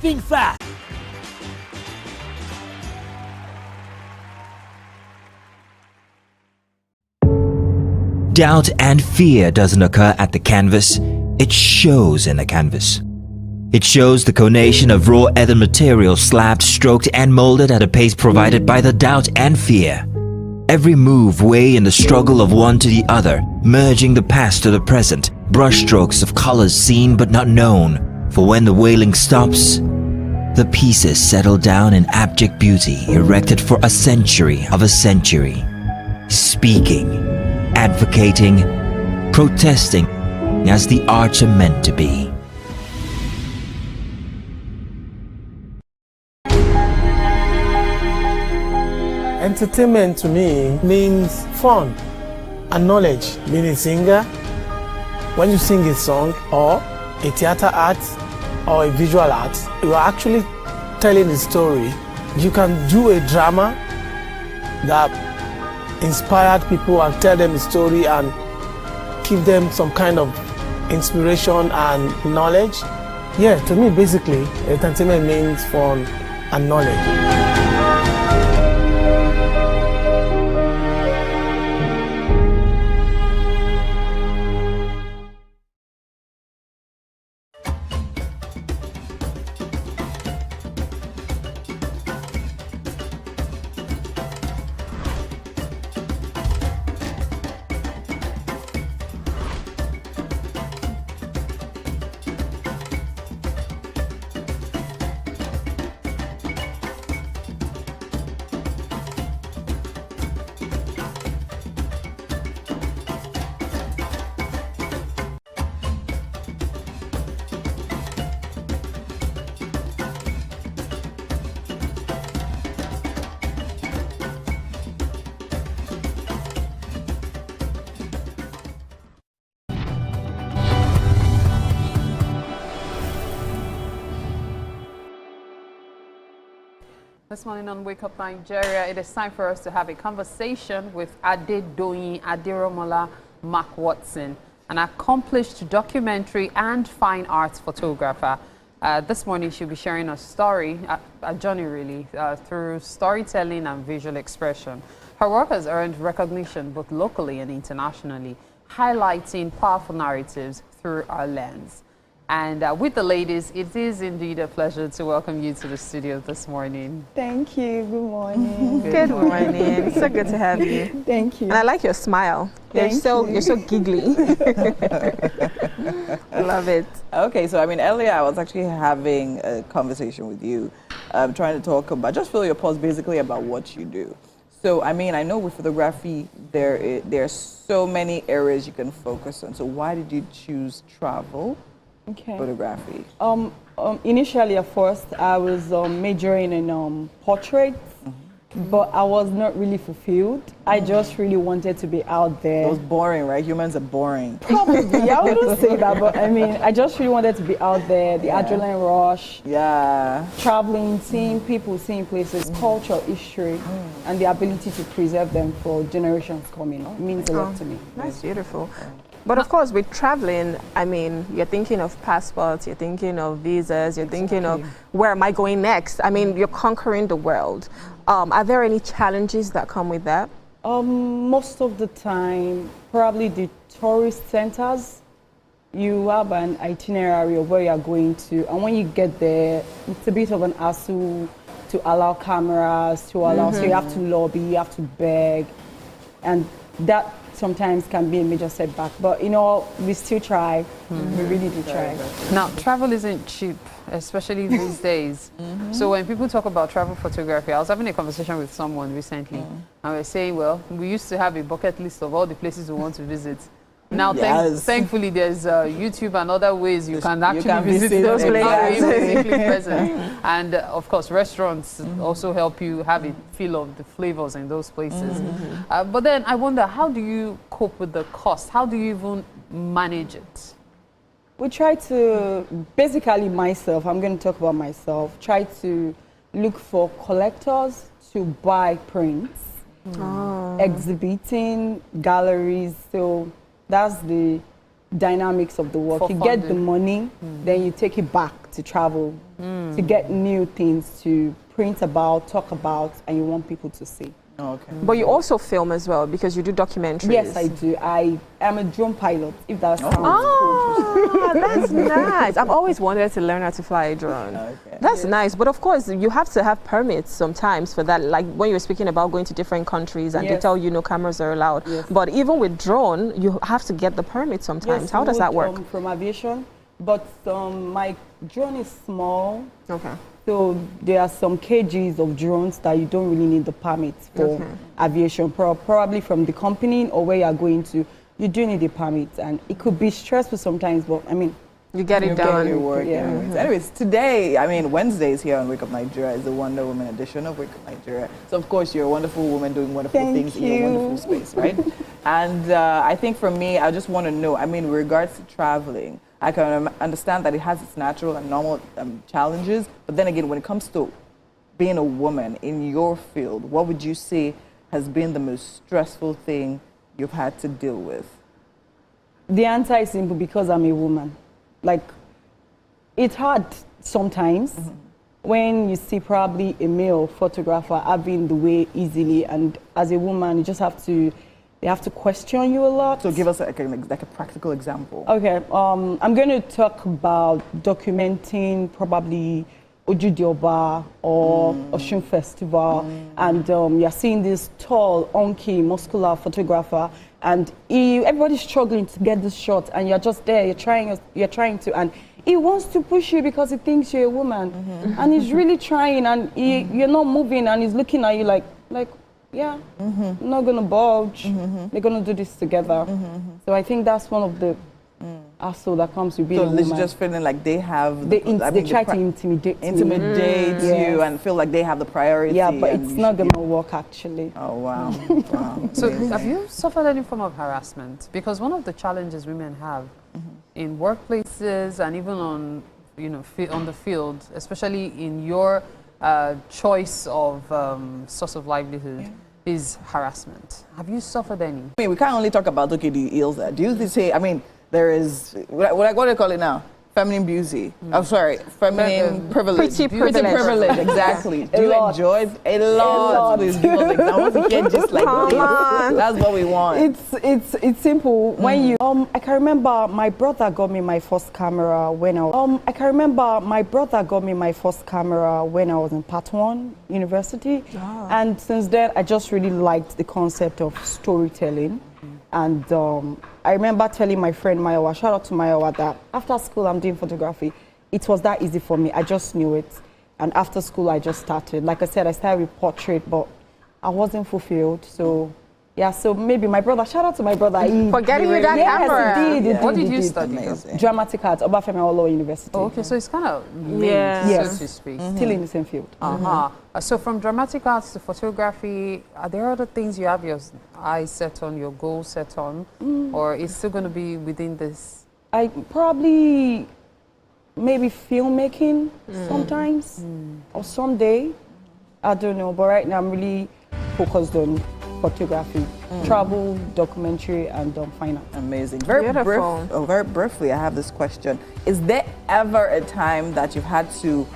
Think fast. Doubt and fear doesn't occur at the canvas, it shows in the canvas. It shows the conation of raw ether material slabbed, stroked and molded at a pace provided by the doubt and fear. Every move way in the struggle of one to the other, merging the past to the present, brushstrokes of colors seen but not known. For when the wailing stops, the pieces settle down in abject beauty erected for a century of a century. Speaking, advocating, protesting as the arts are meant to be. Entertainment to me means fun and knowledge. Being a singer, when you sing a song or a theater art or a visual art, you are actually telling a story. You can do a drama that inspired people and tell them a story and give them some kind of inspiration and knowledge. Yeah, to me basically, entertainment means fun and knowledge. This morning on Wake Up Nigeria, it is time for us to have a conversation with Adedoyin Aderomola Mark Watson, an accomplished documentary and fine arts photographer. This morning she'll be sharing a story, a journey really, through storytelling and visual expression. Her work has earned recognition both locally and internationally, highlighting powerful narratives through our lens. And with the ladies, it is indeed a pleasure to welcome you to the studio this morning. Thank you. Good morning. Good morning. So good to have you. Thank you. And I like your smile. You're so giggly. I love it. Okay, so I mean, earlier I was actually having a conversation with you, trying to talk about, just fill your pulse basically about what you do. So I mean, I know with photography there's so many areas you can focus on. So why did you choose travel? Okay. Photography. Initially, at first, I was majoring in portraits, but I was not really fulfilled. I just really wanted to be out there. It was boring, right? Humans are boring. Probably, I wouldn't say that, but I mean, I just really wanted to be out there, the adrenaline rush. Yeah. Traveling, seeing people, seeing places, culture, history, and the ability to preserve them for generations coming. It means a lot to me. That's beautiful. But of course, with traveling, I mean, you're thinking of passports, you're thinking of visas, you're thinking of where am I going next? I mean, you're conquering the world. Are there any challenges that come with that? Most of the time, probably the tourist centers, you have an itinerary of where you're going to, and when you get there, it's a bit of an hassle to allow cameras, to allow, so you have to lobby, you have to beg, and that sometimes can be a major setback, but you know, we still try. We really do try. Now, travel isn't cheap, especially these days. So when people talk about travel photography, I was having a conversation with someone recently, and we were saying, well, we used to have a bucket list of all the places we want to visit. Now, thankfully, there's YouTube and other ways you can actually visit those places. And of course, restaurants also help you have a feel of the flavors in those places. But then I wonder, how do you cope with the cost? How do you even manage it? We try to, basically myself, I'm going to talk about myself, try to look for collectors to buy prints, exhibiting galleries. So that's the dynamics of the work. For You get the funding. money, then you take it back to travel, to get new things to print about, talk about, and you want people to see. Oh, okay. But you also film as well because you do documentaries. Yes, I do. I am a drone pilot, if that sounds Oh, that's nice. I've always wanted to learn how to fly a drone. Okay. That's nice. But of course, you have to have permits sometimes for that. Like when you were speaking about going to different countries and they Yes. tell you no cameras are allowed. Yes. But even with drone, you have to get the permit sometimes. Yes, How does that work? From aviation, but my drone is small, Okay. so there are some kgs of drones that you don't really need the permit for aviation, probably from the company or where you are going to. You do need a permit, and it could be stressful sometimes, but I mean, You get it You're done. your work. Yeah. Anyways, today, I mean, Wednesdays here on Wake Up Nigeria is the Wonder Woman edition of Wake Up Nigeria. So, of course, you're a wonderful woman doing wonderful Thank things in your you. wonderful space, right? And I think for me, I just want to know, I mean, with regards to traveling, I can understand that it has its natural and normal challenges. But then again, when it comes to being a woman in your field, what would you say has been the most stressful thing you've had to deal with? the answer is simple: because I'm a woman. Like, it's hard sometimes when you see probably a male photographer having the way easily, and as a woman, you just have to, they have to question you a lot. So give us like a practical example. Okay, I'm going to talk about documenting probably Ojudioba or Oshun Festival, and you're seeing this tall, hunky, muscular photographer, and everybody's struggling to get this shot, and you're just there, you're trying to, and he wants to push you because he thinks you're a woman, and he's really trying, and you're not moving, and he's looking at you like, yeah, I'm not gonna budge. We're gonna do this together. So I think that's one of the hassle that comes with being a So woman. it's just feeling like they have, They try to intimidate you. intimidate you Yes. and feel like they have the priority. Yeah, but and it's you not should gonna work actually. Oh wow! Wow. So Amazing. have you suffered any form of harassment? Because one of the challenges women have in workplaces and even on, on the field, especially in your choice of source of livelihood, is harassment. Have you suffered any? I mean, we can't only talk about the ills. Do you say? I mean, there is what do you call it now? Feminine beauty. I'm sorry, feminine privilege. Pretty privilege. Exactly. Do you lot. enjoy a lot? Please give us examples. We can't just like Come this. on. That's what we want. It's simple. When you I can remember my brother got me my first camera when I can remember my brother got me my first camera when I was in Part 1 university, and since then I just really liked the concept of storytelling. And I remember telling my friend Mayowa, shout out to Mayowa, that after school I'm doing photography. It was that easy for me. I just knew it. And after school I just started. Like I said, I started with portrait, but I wasn't fulfilled. So yeah, so maybe my brother, shout out to my brother. For getting you that yes, camera. He did. What did you study? Amazing. Dramatic arts, Obafemi Awolowo University. Oh, okay, so it's kind of linked, Yes. so to speak. Still in the same field. So from dramatic arts to photography, are there other things you have your eyes set on, your goals set on, or is still going to be within this? I probably maybe filmmaking sometimes or someday. I don't know, but right now I'm really focused on photography, travel, documentary, and finance. Amazing. Beautiful. Very briefly, I have this question. Is there ever a time that you've had to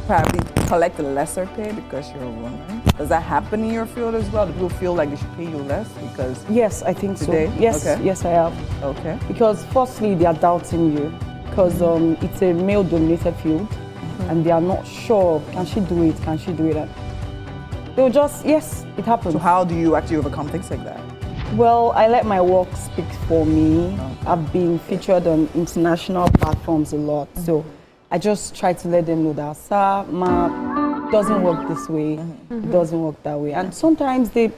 probably collect a lesser pay because you're a woman? Does that happen in your field as well? Do people feel like they should pay you less because... Yes, I think Today? so. Yes, Okay. yes, I have. Okay. Because firstly, they are doubting you because it's a male-dominated field, and they are not sure. Can she do it? Can she do it? And they'll just, yes, it happens. So how do you actually overcome things like that? Well, I let my work speak for me. I've been featured on international platforms a lot, so I just try to let them know that, sir, ma, doesn't work this way, it doesn't work that way. And sometimes they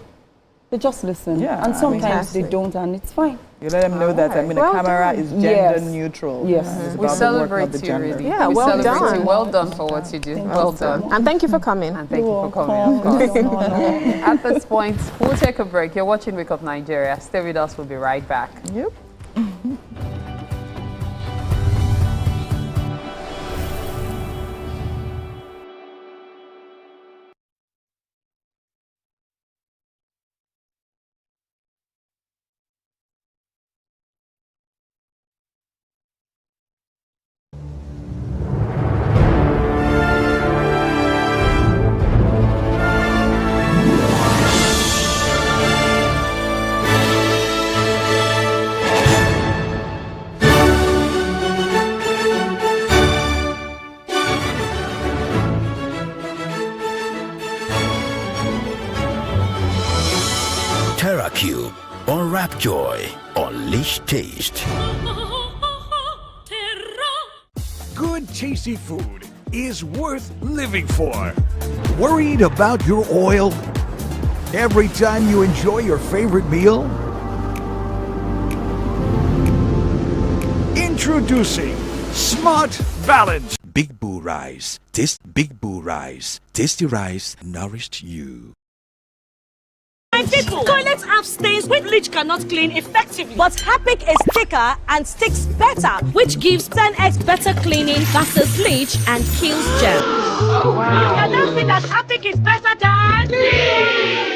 just listen, Yeah, and sometimes fantastic. they don't, and it's fine. You let them know that, I mean, Well a camera done. is gender Yes. neutral. Yes. It's We about the work, celebrate not the you, gender. really. Yeah, we well celebrate done. you. Well done for what you do. Thank Well you so done. much. And thank you for coming. And thank You're you for coming, of course. welcome. At this point, we'll take a break. You're watching Wake Up Nigeria. Stay with us. We'll be right back. Yep. TerraQ, unwrap joy, unleash taste. Good, tasty food is worth living for. Worried about your oil? Every time you enjoy your favorite meal? Introducing Smart Balance. Big Boo Rice. Big Boo Rice. Tasty rice nourished you. My people, toilets have stains which bleach cannot clean effectively. But Harpic is thicker and sticks better, which gives 10x better cleaning versus bleach and kills germs. Oh, wow. Can that mean that Harpic is better than bleach?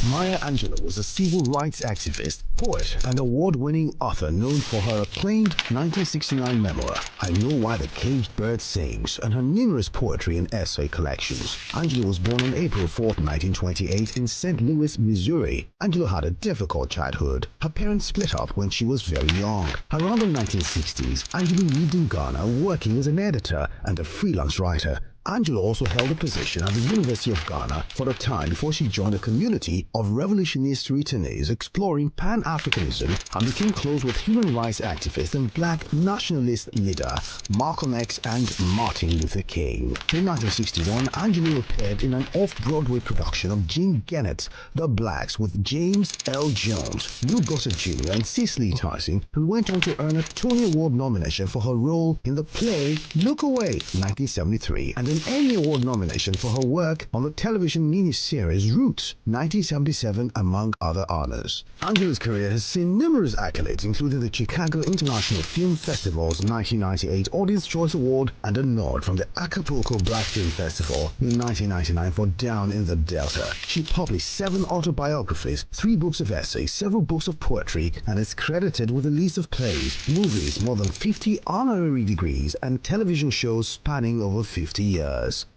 Maya Angelou was a civil rights activist, poet, and award-winning author known for her acclaimed 1969 memoir, I Know Why the Caged Bird Sings, and her numerous poetry and essay collections. Angelou was born on April 4, 1928 in St. Louis, Missouri. Angelou had a difficult childhood. Her parents split up when she was very young. Around the 1960s, Angelou lived in Ghana working as an editor and a freelance writer. Angelou also held a position at the University of Ghana for a time before she joined a community of revolutionist returnees exploring Pan-Africanism and became close with human rights activist and black nationalist leader Malcolm X and Martin Luther King. In 1961, Angelou appeared in an off-Broadway production of Jean Genet's The Blacks with James L. Jones, Lou Gossett Jr. and Cicely Tyson, who went on to earn a Tony Award nomination for her role in the play Look Away, 1973, and an Emmy Award nomination for her work on the television miniseries Roots, 1977, among other honors. Angelou's career has seen numerous accolades, including the Chicago International Film Festival's 1998 Audience Choice Award and a nod from the Acapulco Black Film Festival in 1999 for Down in the Delta. She published 7 autobiographies, 3 books of essays, several books of poetry, and is credited with a list of plays, movies, more than 50 honorary degrees, and television shows spanning over 50 years.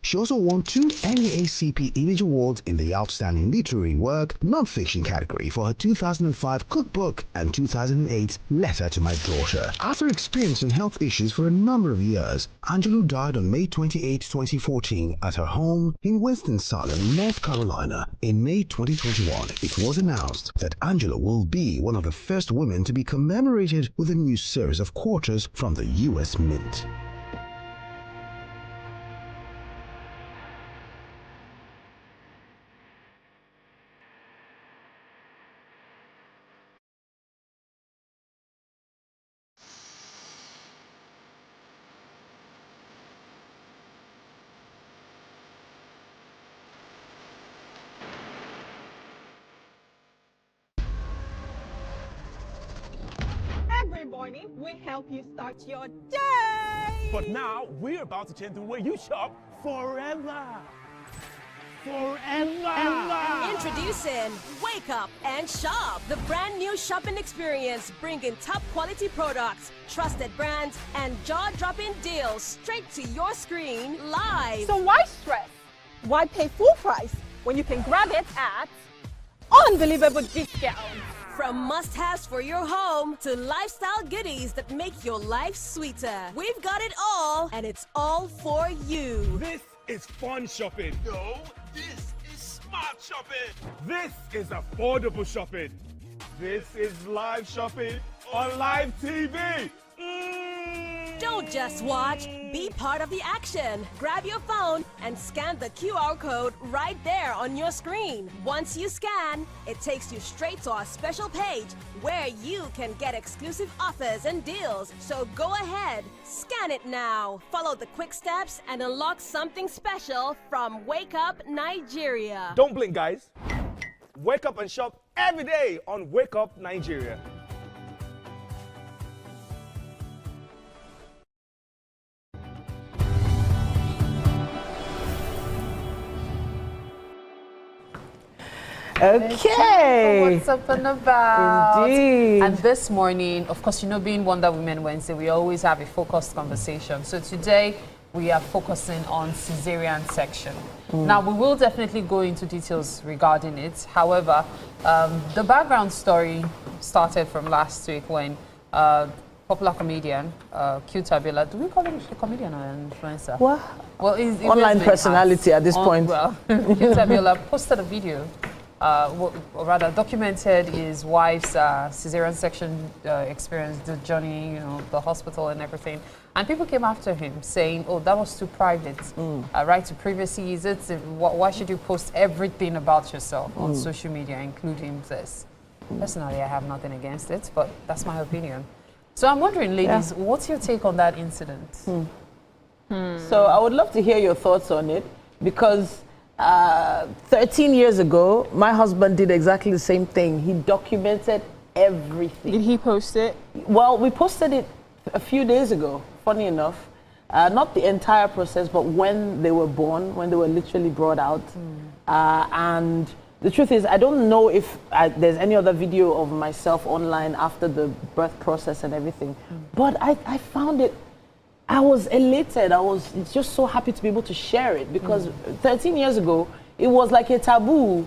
She also won 2 NAACP Image Awards in the Outstanding Literary Work Non-Fiction category for her 2005 cookbook and 2008 Letter to My Daughter. After experiencing health issues for a number of years, Angelou died on May 28, 2014 at her home in Winston-Salem, North Carolina. In May 2021, it was announced that Angelou will be one of the first women to be commemorated with a new series of quarters from the U.S. Mint. Every morning, we help you start your day. But now, we're about to change the way you shop forever. Forever. Introducing Wake Up and Shop, the brand new shopping experience, bringing top quality products, trusted brands, and jaw-dropping deals straight to your screen live. So why stress? Why pay full price when you can grab it at unbelievable discounts? From must-haves for your home to lifestyle goodies that make your life sweeter. We've got it all, and it's all for you. This is fun shopping. No, this is smart shopping. This is affordable shopping. This is live shopping on live TV. Don't just watch, be part of the action. Grab your phone and scan the QR code right there on your screen. Once you scan, it takes you straight to our special page where you can get exclusive offers and deals. So go ahead, scan it now. Follow the quick steps and unlock something special from Wake Up Nigeria. Don't blink, guys. Wake up and shop every day on Wake Up Nigeria. Okay. What's up and about? Indeed. And this morning, of course, you know, being Wonder Women Wednesday, we always have a focused conversation. So today, we are focusing on cesarean section. Now, we will definitely go into details regarding it. However, the background story started from last week when popular comedian, Q Tabula, do we call him a comedian or an influencer? What? Well, he's Online personality at this point. Well, Q Tabula posted a video or rather documented his wife's cesarean section experience, the journey, the hospital and everything. And people came after him saying, oh, that was too private. Right to privacy, is it? Why should you post everything about yourself on social media, including this? Personally, I have nothing against it, but that's my opinion. So I'm wondering, ladies, what's your take on that incident? So I would love to hear your thoughts on it, because 13 years ago, my husband did exactly the same thing. He documented everything. Did he post it? Well, we posted it a few days ago, funny enough. Not the entire process, but when they were born, when they were literally brought out. And the truth is, I don't know if there's any other video of myself online after the birth process and everything. But I found it, I was elated. I was just so happy to be able to share it, because 13 years ago, it was like a taboo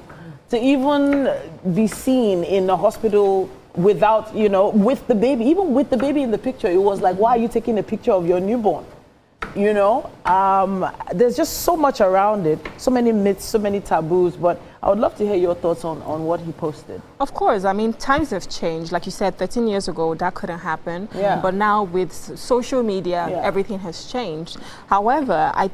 to even be seen in a hospital without, with the baby. Even with the baby in the picture, it was like, why are you taking a picture of your newborn? There's just so much around it, so many myths, so many taboos, but I would love to hear your thoughts on what he posted. Of course, I mean, times have changed. Like you said, 13 years ago, that couldn't happen. Yeah. But now with social media, everything has changed. However, I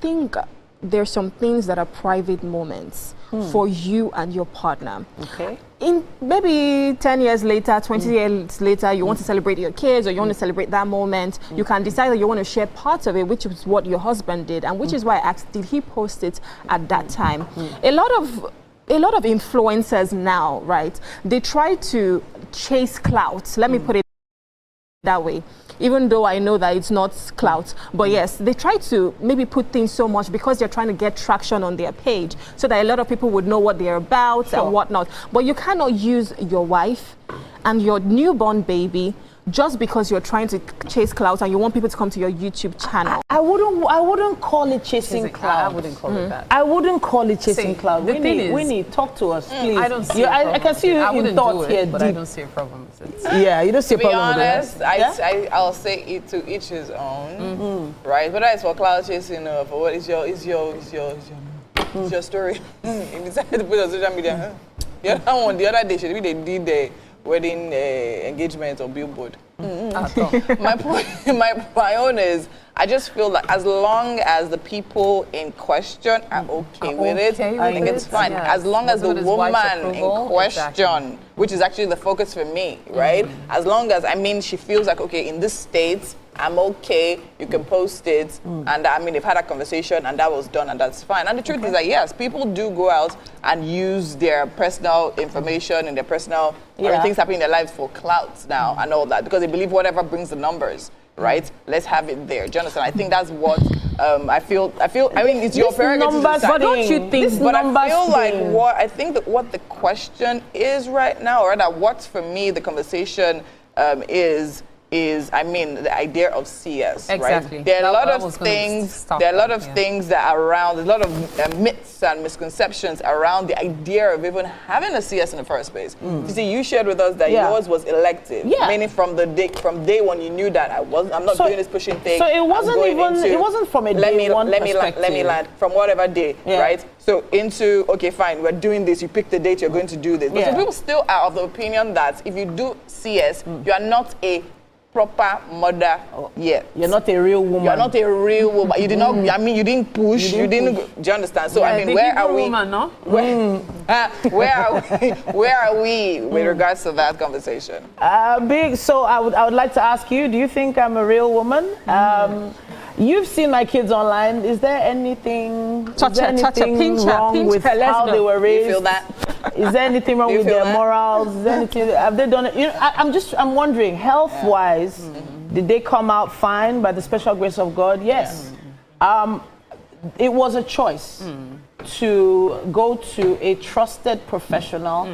think there's some things that are private moments for you and your partner. Okay. In maybe 10 years later, 20 years later, you want to celebrate your kids, or you want to celebrate that moment, you can decide that you want to share parts of it, which is what your husband did, and which is why I asked, did he post it at that time? A lot of influencers now, right, they try to chase clout. Let me put it that way, even though I know that it's not clout. But yes, they try to maybe put things so much because they're trying to get traction on their page, so that a lot of people would know what they're about and whatnot. But you cannot use your wife and your newborn baby just because you're trying to chase clout and you want people to come to your YouTube channel. I wouldn't call it chasing clout. I wouldn't call it that. I wouldn't call it chasing clout. Winnie, talk to us, please. I don't see I can see you in thoughts here. But I don't see a problem with it. Yeah, you don't see a problem with it. To be honest, I'll say it to each his own. Right? Whether it's for cloud chasing or for what is your story. You decided to put it on social media. The other day, they did the wedding engagement on Billboard. My own is, I just feel like as long as the people in question are okay with it, I think it's fine. Yes. As long as the woman in question, which is actually the focus for me, right? As long as, she feels like, okay, in this state, I'm okay, you can post it, and they've had a conversation and that was done and that's fine. And the truth is that yes, people do go out and use their personal information and their personal things happening in their lives for clout now and all that, because they believe whatever brings the numbers, right? Let's have it there. Do you understand? I think that's what I feel, it's your prerogative. But don't you think, but I feel like what the question is right now, or rather what for me the conversation is the idea of CS, exactly. Right? There are a lot of things. There are a lot of things that are around. There's a lot of myths and misconceptions around the idea of even having a CS in the first place. You see, you shared with us that yours was elective, meaning from day one you knew that I'm not doing this pushing thing. So it wasn't from a day one perspective. Let me land from whatever day, right? So into okay, fine, we're doing this. You pick the date you're going to do this. But some people still are of the opinion that if you do CS, you are not a proper mother yet. You're not a real woman. You're not a real woman. You did not. You didn't push. You didn't. Do you understand? So where are we? Woman, no? Where are we with regards to that conversation? So I would like to ask you. Do you think I'm a real woman? You've seen my kids online. Is there anything wrong with how they were raised? You feel that? Is there anything wrong with their morals? Is there anything, have they done it? I'm wondering, health-wise, did they come out fine by the special grace of God? Yes. It was a choice to go to a trusted professional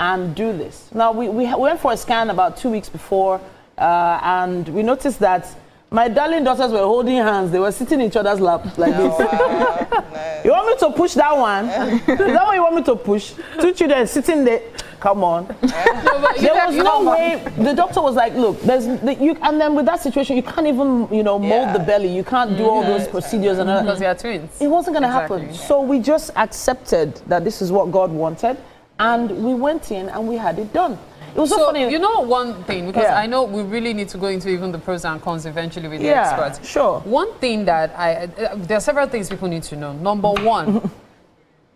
and do this. Now, we went for a scan about 2 weeks before, and we noticed that my darling daughters were holding hands. They were sitting in each other's lap like this. Nice. You want me to push that one? Is that what you want me to push? 2 children sitting there. Come on. There was no way. The doctor was like, look, and then with that situation, you can't even, mold the belly. You can't do all those procedures and all that. Because they are twins. It wasn't going to happen. So we just accepted that this is what God wanted. and we went in and we had it done. It was so funny. You know one thing, because I know we really need to go into even the pros and cons eventually with the experts. Sure. One thing that there are several things people need to know. Number one,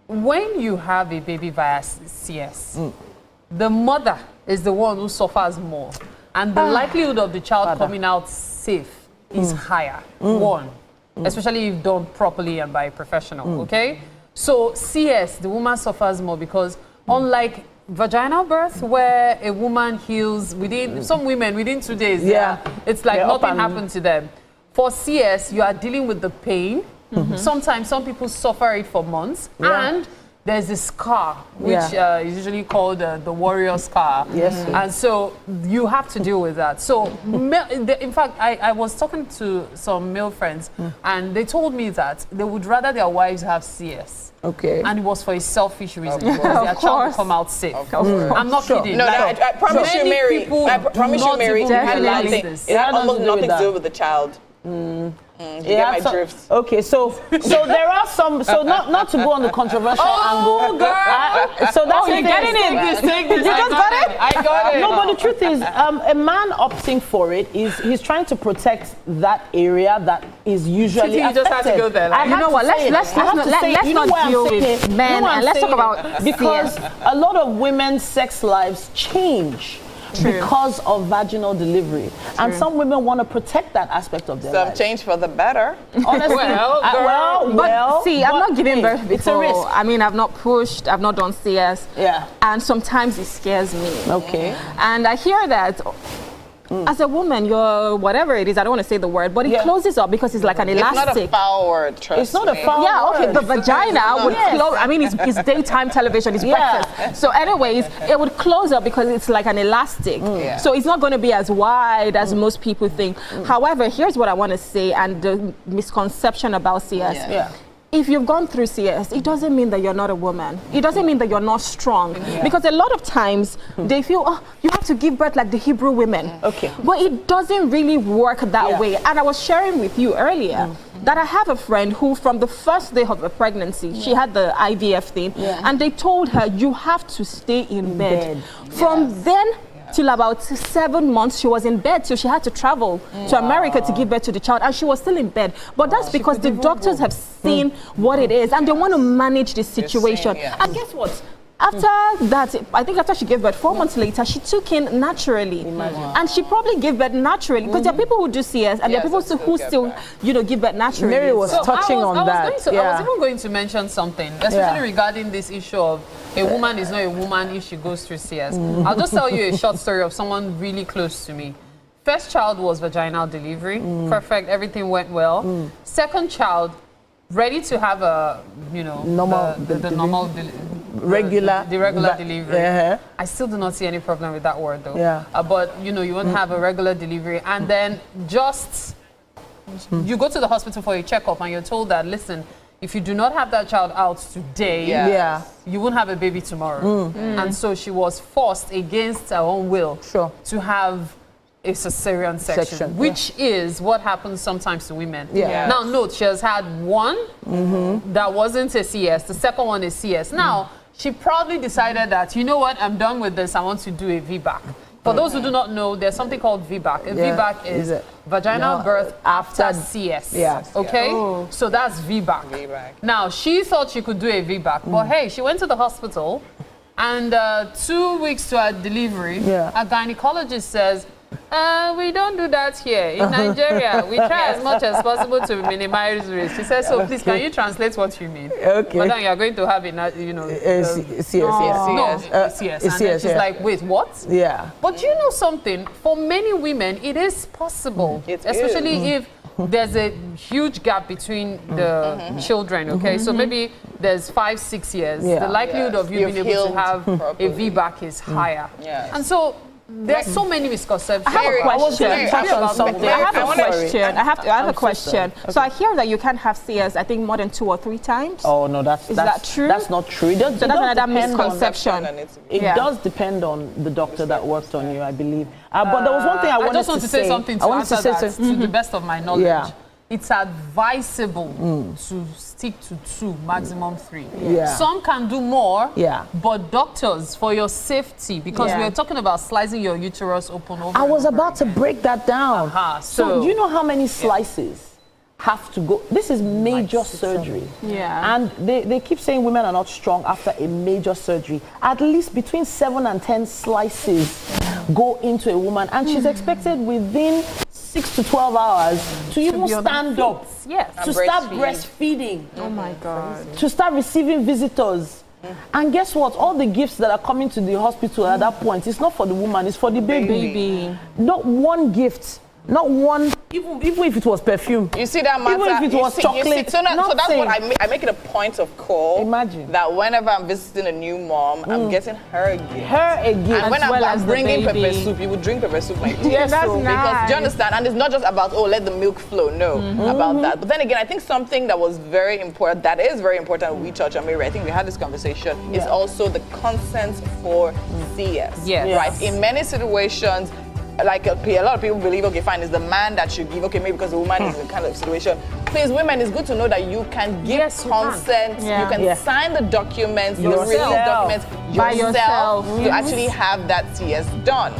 when you have a baby via CS, the mother is the one who suffers more, and the likelihood of the child coming out safe is higher. One, especially if done properly and by a professional. Okay, so CS, the woman suffers more because unlike vaginal birth, where a woman heals within, some women within 2 days, it's like nothing happened to them. For CS, you are dealing with the pain. Sometimes some people suffer it for months, and there's a scar, which is usually called the warrior scar. And so you have to deal with that. So, in fact, I was talking to some male friends, and they told me that they would rather their wives have CS. Okay. And it was for a selfish reason, because their child will come out safe. I'm not kidding. No, I promise you, Mary. I promise you, Mary. It had almost nothing to do with the child. You get my drift. Okay, so there are some. So not to go on the controversial angle. Girl. So that's you're getting it. You just got it. I got it. No, but the truth is, a man opting for it he's trying to protect that area that is usually affected. You just have to go there. You know what? Let's not deal with men and let's talk about because a lot of women's sex lives change. Because of vaginal delivery. And some women want to protect that aspect of their life. Some change for the better. Honestly, I'm not giving birth before. It's a risk. I mean, I've not pushed, I've not done CS. Yeah. And sometimes it scares me. Okay. And I hear that as a woman, you're whatever it is, I don't want to say the word, but it closes up because it's like an elastic. It's not a foul word, trust me. It's not a foul word. Okay, the vagina would close. I mean, it's daytime television, it's breakfast. So anyways, it would close up because it's like an elastic. So it's not going to be as wide as most people think. However, here's what I want to say and the misconception about CS. If you've gone through CS, it doesn't mean that you're not a woman. It doesn't mean that you're not strong. Because a lot of times they feel, oh, you have to give birth like the Hebrew women. Okay. But it doesn't really work that way. And I was sharing with you earlier that I have a friend who from the first day of her pregnancy, she had the IVF thing, and they told her, you have to stay in bed. From then till about 7 months, she was in bed, so she had to travel to America to give birth to the child, and she was still in bed. But that's because the doctors have seen what it is, and they want to manage this situation. And guess what? After that, I think after she gave birth, 4 months later, she took in naturally. And she probably gave birth naturally, because there are people who do CS, and there are people who still, give birth naturally. Mary was touching on that. I was even going to mention something, especially regarding this issue of a woman is not a woman if she goes through CS. I'll just tell you a short story of someone really close to me. First child was vaginal delivery, perfect, everything went well. Second child, ready to have a, regular delivery. I still do not see any problem with that word though. But you won't have a regular delivery, and then just you go to the hospital for a checkup, and you're told that, listen, if you do not have that child out today, you won't have a baby tomorrow. And so she was forced against her own will to have a cesarean section, which is what happens sometimes to women. Now note, she has had one that wasn't a CS, the second one is CS. Now, she probably decided that, you know what, I'm done with this, I want to do a VBAC. For those who do not know, there's something called VBAC. A VBAC is vaginal birth after CS. Okay? So that's VBAC. Now, she thought she could do a VBAC, but hey, she went to the hospital, and 2 weeks to her delivery, a gynecologist says, we don't do that here. In Nigeria, we try as much as possible to minimize risk. She says, so please, can you translate what you mean? But then you're going to have it, CS. And then she's like, wait, what? But you know something? For many women, it is possible. Especially if there's a huge gap between the children, okay? So maybe there's 5-6 years. The likelihood of you being able to have a VBAC is higher. And so there's so many misconceptions. I have a question. So I hear that you can have CS, I think, more than 2 or 3 times. Oh no, that's true? That's not true. So that's another misconception. It does depend on the doctor that worked on you, I believe. But there was one thing I wanted to say. To the best of my knowledge. It's advisable to stick to 2, maximum 3. Yeah. Some can do more, yeah. But doctors, for your safety, because we're talking about slicing your uterus open over. I was about to break that down. So do you know how many slices have to go? This is major surgery. Yeah. And they keep saying women are not strong after a major surgery. At least between 7 and 10 slices go into a woman, and she's expected within 6 to 12 hours to even stand up. Yes. To start breastfeeding. Oh my God. To start receiving visitors. And guess what? All the gifts that are coming to the hospital at that point, it's not for the woman, it's for the baby. Not one gift. Not one, even if it was perfume. You see that matter? Even if it was chocolate. So that's what I make it a point of call. Imagine that whenever I'm visiting a new mom, I'm getting her a gift. And when I'm bringing pepper soup, you would drink pepper soup, my dear. Yes, that's Because nice. do you understand? And it's not just about let the milk flow. No, about that. But then again, I think something that was very important, that is very important with We Church and Mary, I think we had this conversation, is also the consent for CS. Right? In many situations, like a lot of people believe, okay, fine, it's the man that should give, okay, maybe because the woman is in kind of situation. Please, women, it's good to know that you can give consent, you can sign the documents, the release documents by yourself to actually have that CS done.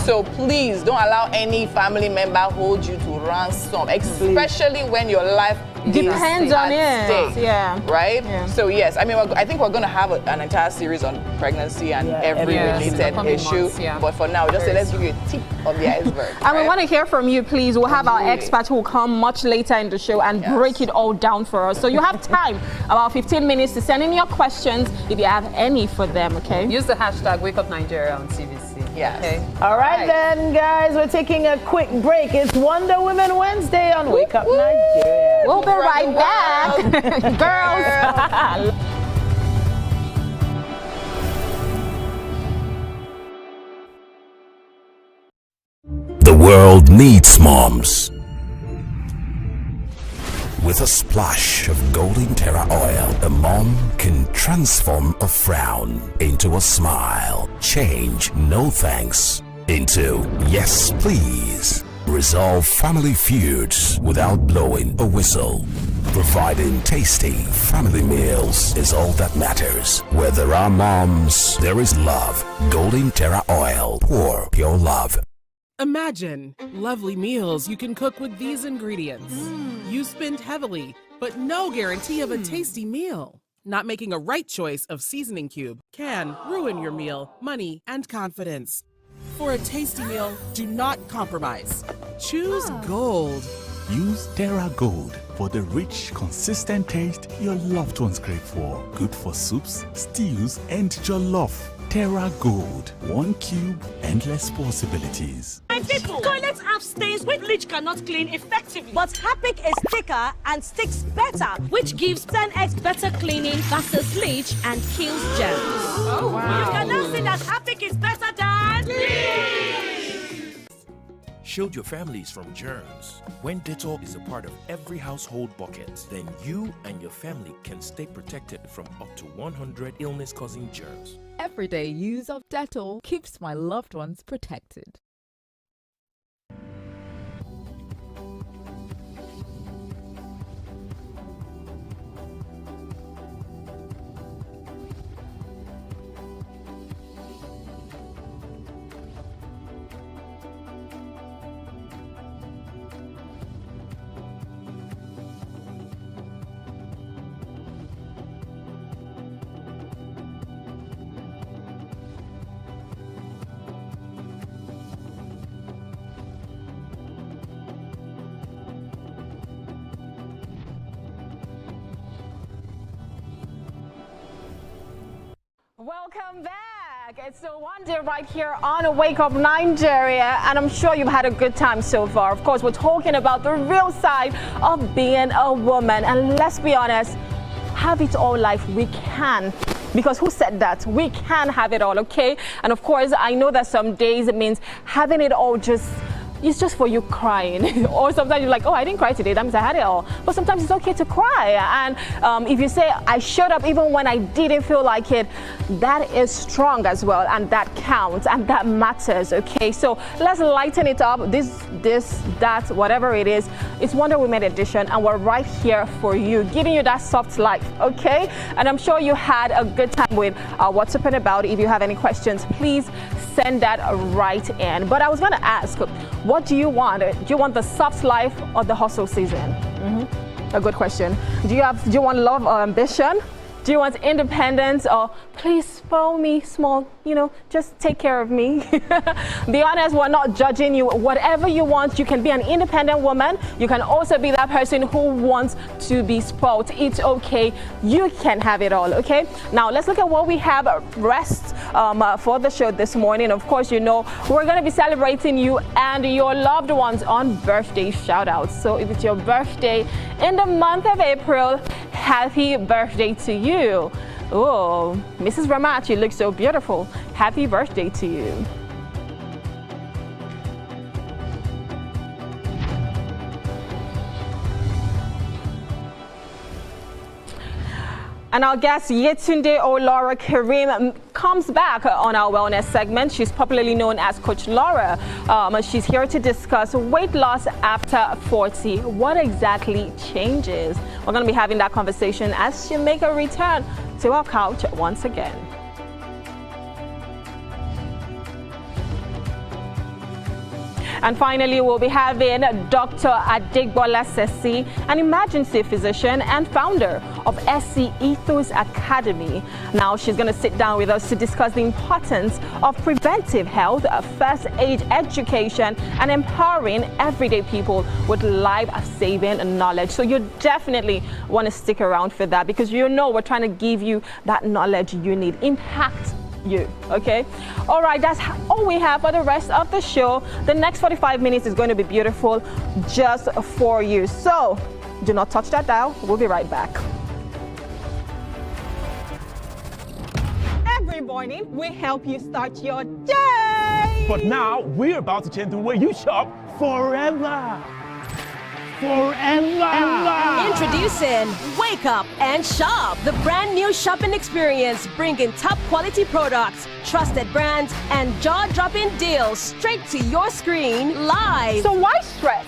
So please don't allow any family member hold you to ransom, especially when your life depends on it. Right? So yes, I mean, I think we're going to have an entire series on pregnancy and every related issue. But for now, just let's give you a tip of the iceberg. And we want to hear from you, please. We'll have our experts who will come much later in the show and break it all down for us. So you have time, about 15 minutes, to send in your questions if you have any for them, okay? Use the hashtag WakeUpNigeria on TVC. Okay. All right then, guys, we're taking a quick break. It's Wonder Woman Wednesday on Wake Up Nigeria. We'll be right back. Girls. The world needs moms. With a splash of golden terra oil, a mom can transform a frown into a smile. Change no thanks into yes please. Resolve family feuds without blowing a whistle. Providing tasty family meals is all that matters. Where there are moms, there is love. Golden Terra Oil, pour pure love. Imagine lovely meals you can cook with these ingredients. You spend heavily, but no guarantee of a tasty meal. Not making a right choice of seasoning cube can ruin your meal, money, and confidence. For a tasty meal, do not compromise. Choose Gold. Use Terra Gold for the rich, consistent taste your loved ones crave for. Good for soups, stews, and jollof. Terra Gold. 1 cube, endless possibilities. My people, toilets have stains which bleach cannot clean effectively. But Harpic is thicker and sticks better, which gives 10x better cleaning versus bleach and kills germs. Oh, wow. You can now say that Harpic is better than bleach. Shield your families from germs. When Dettol is a part of every household bucket, then you and your family can stay protected from up to 100 illness-causing germs. Everyday use of Dettol keeps my loved ones protected. Welcome back. It's the Wonder right here on Wake Up Nigeria, and I'm sure you've had a good time so far. Of course, we're talking about the real side of being a woman, and let's be honest, have it all life we can. Because who said that? We can have it all, okay? And of course, I know that some days it means having it all just it's just for you crying. Or sometimes you're like, oh, I didn't cry today, that means I had it all. But sometimes it's okay to cry. And if you say, I showed up even when I didn't feel like it, that is strong as well, and that counts, and that matters, okay? So let's lighten it up. That, whatever it is, it's Wonder Woman edition, and we're right here for you, giving you that soft life, okay? And I'm sure you had a good time with What's Up and About. If you have any questions, please send that right in. But I was gonna ask, what do you want? Do you want the soft life or the hustle season? A good question. Do you want love or ambition? Do you want independence, or please spoil me small, you know, just take care of me? Be honest, we're not judging you. Whatever you want, you can be an independent woman. You can also be that person who wants to be spoiled. It's okay. You can have it all, okay? Now, let's look at what we have rest for the show this morning. Of course, you know, we're going to be celebrating you and your loved ones on birthday shout-outs. So if it's your birthday in the month of April, happy birthday to you. Oh, Mrs. Ramat, you look so beautiful. Happy birthday to you. And our guest, Yetunde Laura Karim, comes back on our wellness segment. She's popularly known as Coach Laura. She's here to discuss weight loss after 40. What exactly changes? We're going to be having that conversation as she makes a return to our couch once again. And finally, we'll be having Dr. Adegbola Sesi, an emergency physician and founder of SC Ethos Academy. Now, she's going to sit down with us to discuss the importance of preventive health, first aid education, and empowering everyday people with life-saving knowledge. So you definitely want to stick around for that, because you know we're trying to give you that knowledge you need. Impact you, okay? All right, that's all we have for the rest of the show. The next 45 minutes is going to be beautiful just for you. So do not touch that dial. We'll be right back. Every morning, we help you start your day. But now we're about to change the way you shop forever. Introducing Wake Up and Shop, the brand new shopping experience, bringing top quality products, trusted brands, and jaw-dropping deals straight to your screen live. So why stress?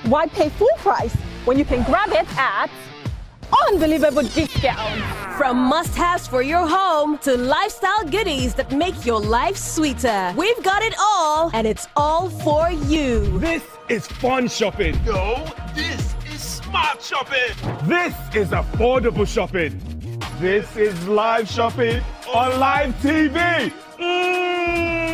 Why pay full price when you can grab it at unbelievable discounts? From must-haves for your home to lifestyle goodies that make your life sweeter, we've got it all, and it's all for you. This is fun shopping. No, this is smart shopping. This is affordable shopping. This is live shopping on live TV.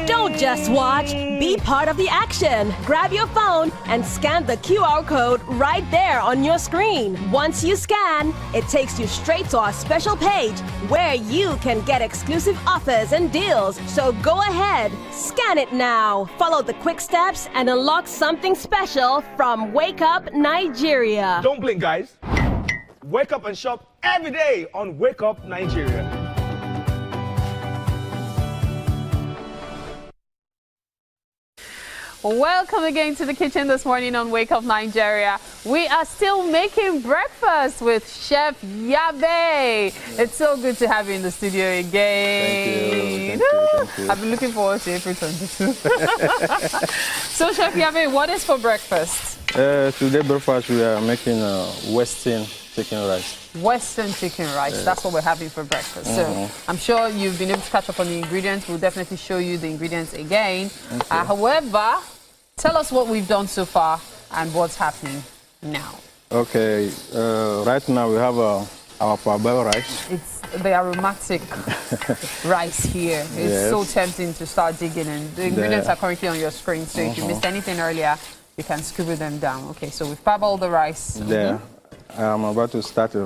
Don't just watch, be part of the action. Grab your phone and scan the QR code right there on your screen. Once you scan, it takes you straight to our special page where you can get exclusive offers and deals. So go ahead, scan it now. Follow the quick steps and unlock something special from Wake Up Nigeria. Don't blink, guys. Wake up and shop every day on Wake Up Nigeria. Welcome again to the kitchen this morning on Wake Up Nigeria. We are still making breakfast with Chef Yabe. It's so good to have you in the studio again. Thank you. I've been looking forward to April 22. So Chef Yabe, what is for breakfast? Today breakfast we are making Western chicken rice. Western chicken rice, that's what we're having for breakfast. So I'm sure you've been able to catch up on the ingredients. We'll definitely show you the ingredients again. However, tell us what we've done so far and what's happening now. Okay, right now we have our parboiled rice. It's the aromatic rice here. It's so tempting to start digging in. The ingredients are currently on your screen, so if you missed anything earlier, you can scribble them down. Okay, so we've parboiled the rice. There. I'm about to start.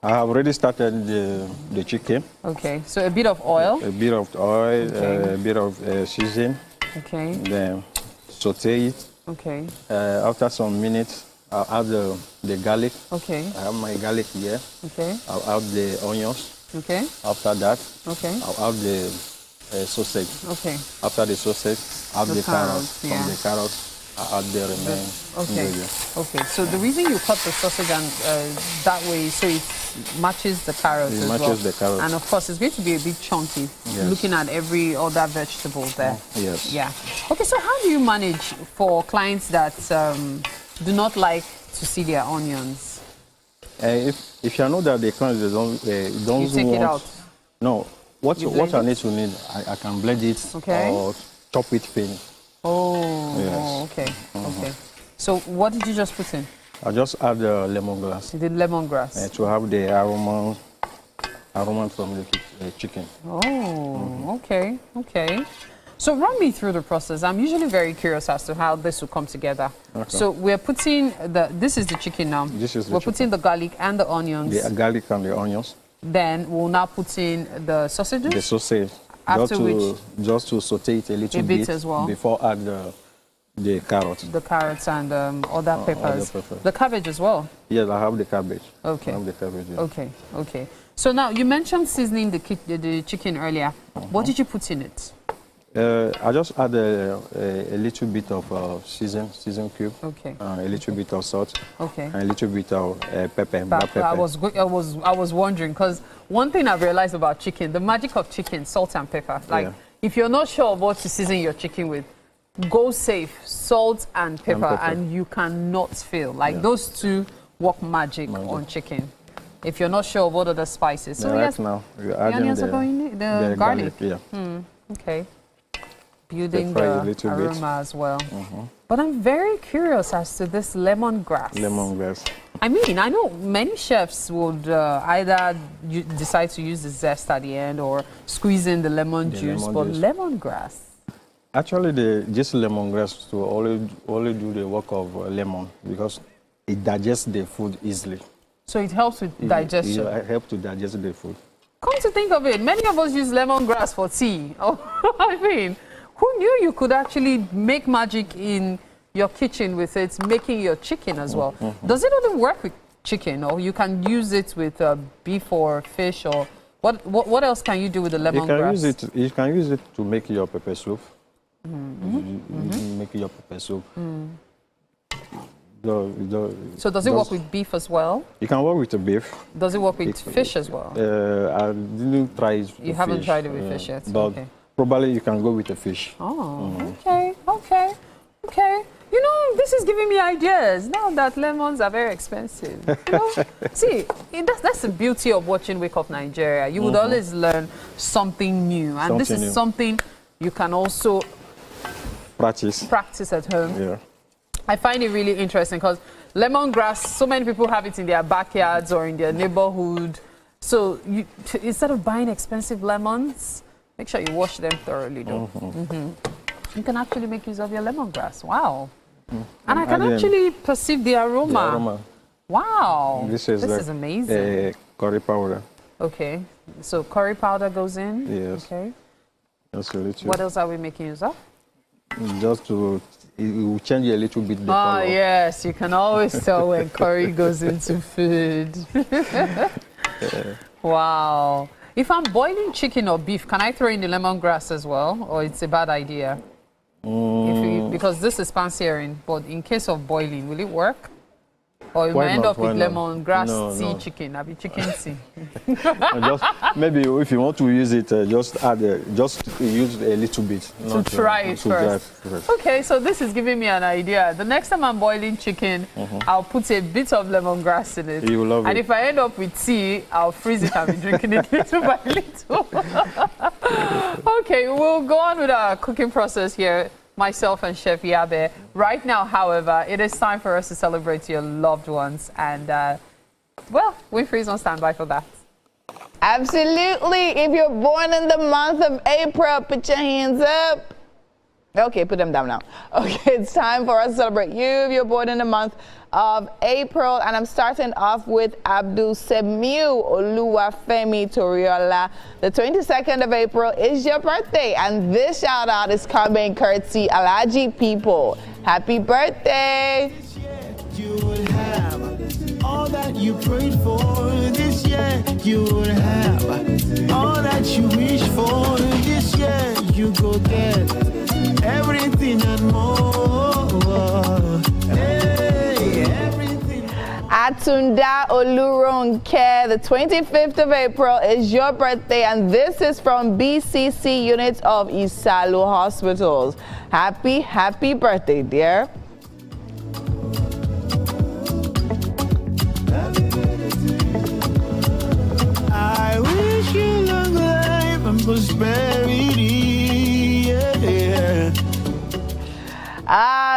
I have already started the chicken. Okay, so a bit of oil. A bit of oil, a bit of seasoning. Okay. Then saute it. Okay. After some minutes, I'll add the garlic. Okay. I have my garlic here. Okay. I'll add the onions. Okay. After that, okay, I'll add the sausage. Okay. After the sausage, add the carrots. Yeah. From the carrots, I add the remaining ingredients. Okay. So the reason you cut the sausage and that way, so it matches the carrots as well. It matches the carrots. And of course, it's going to be a bit chunky. Yes. Looking at every other vegetable there. Yes. Yeah. Okay. So how do you manage for clients that do not like to see their onions? If you know that the clients don't you take want, it out. No. What I need to need, I can blend it or chop it thin. Oh, yes. Oh, okay, okay. So what did you just put in? I just add the lemongrass. You did lemongrass. To have the aroma from the chicken. Oh, okay, okay. So run me through the process. I'm usually very curious as to how this will come together. Okay. So we're putting this is the chicken now. This is the We're chicken. putting the garlic and the onions. The garlic and the onions. Then we'll now put in the sausages. The sausage. After just to saute it a little bit as well. Before add the carrots. The carrots and other peppers. The cabbage as well. Yes, I have the cabbage. Okay. I have the cabbage. Yeah. Okay. Okay. So now you mentioned seasoning the chicken earlier. What did you put in it? I just add a little bit of season cube. Okay. A little bit of salt. Okay. And a little bit of pepper. Black pepper. I was wondering because one thing I've realized about chicken, the magic of chicken, salt and pepper. Like if you're not sure of what to season your chicken with, go safe, salt and pepper, and you cannot fail. Like those two work magic on chicken. If you're not sure of what other spices. So right now, the onions are going in, the garlic. Yeah. Okay. Building the aroma as well. But I'm very curious as to this lemongrass. Lemongrass. I mean, I know many chefs would either decide to use the zest at the end or squeeze in the lemon juice, but lemongrass. Actually, just lemongrass to only do the work of lemon because it digests the food easily. So it helps with digestion? It helps to digest the food. Come to think of it, many of us use lemongrass for tea. Oh, I mean, who knew you could actually make magic in your kitchen with it, making your chicken as well? Does it only work with chicken, or you can use it with beef or fish, or what else can you do with the lemongrass? You can use it to make your pepper soup. Make your pepper soup. So does it work with beef as well? You can work with the beef. Does it work with fish as well? I didn't try it with You haven't tried it with fish yet? But probably you can go with the fish. Oh, okay. You know, this is giving me ideas. Now that lemons are very expensive. You know? See, that's the beauty of watching Wake Up Nigeria. You would always learn something new. And this is something you can also practice at home. Yeah. I find it really interesting because lemongrass, so many people have it in their backyards or in their neighborhood. So instead of buying expensive lemons, make sure you wash them thoroughly, though. You can actually make use of your lemongrass. Wow. And I can actually perceive the aroma. The aroma. Wow. This is amazing. Curry powder. Okay. So curry powder goes in? Yes. Okay. Just a little. What else are we making use of? Just to, it will change a little bit the color. Yes. You can always tell when curry goes into food. Wow. If I'm boiling chicken or beef, can I throw in the lemongrass as well? Or it's a bad idea? Because this is pan-searing, but in case of boiling, will it work? Or you might end up with lemongrass tea chicken. I'll be chicken tea. Maybe if you want to use it, just use a little bit. To try it first. Okay, so this is giving me an idea. The next time I'm boiling chicken, I'll put a bit of lemongrass in it. You will love it. And if I end up with tea, I'll freeze it and be drinking it little by little. Okay, we'll go on with our cooking process here. Myself and Chef Yabe. Right now, however, it is time for us to celebrate your loved ones. And, well, Winfrey's on standby for that. Absolutely. If you're born in the month of April, put your hands up. Okay, put them down now. Okay, it's time for us to celebrate you if you're born in the month of April. And I'm starting off with Abdul Semiu Oluwafemi Toriola. The 22nd of April is your birthday. And this shout out is coming courtesy Alaji people. Happy birthday. You will have all that you prayed for this year. You will have all that you wish for this year. You go get everything and more. Atunda Oluronke, the 25th of April is your birthday, and this is from BCC unit of Isalu Hospitals. Happy birthday, dear. I wish you long life and prosperity. Yeah.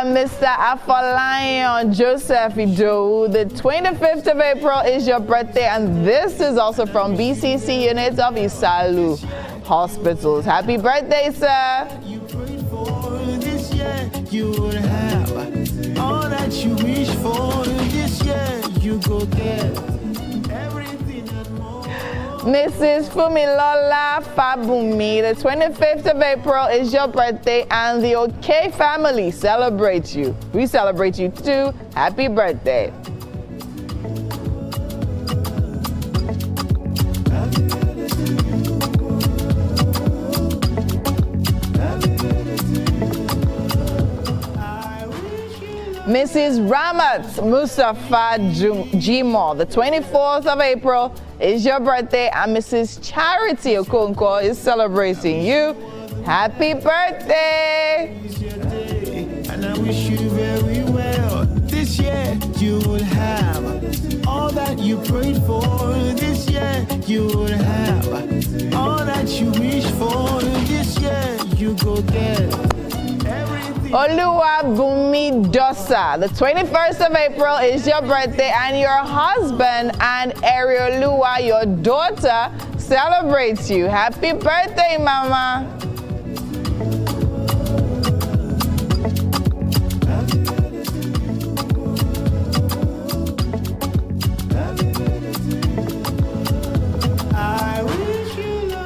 Mr. Afolayan Joseph Ido, the 25th of April is your birthday, and this is also from BCC units of Isalu Hospitals. Happy birthday, sir. You prayed for this year, you would have all that you wish for this year. You go get everything and more. Mrs. Fumilola Fabumi, the 25th of April is your birthday, and the OK family celebrates you. We celebrate you too. Happy birthday. Mrs. Ramat Mustafa Jimo, the 24th of April is your birthday, and Mrs. Charity Okonkwo is celebrating you. Happy birthday! And I wish you very well. This year you will have all that you prayed for. This year you will have all that you wish for. This year you go get Oluwa Bumi Dosa, the 21st of April is your birthday, and your husband and Ariolua, your daughter, celebrates you. Happy birthday, Mama.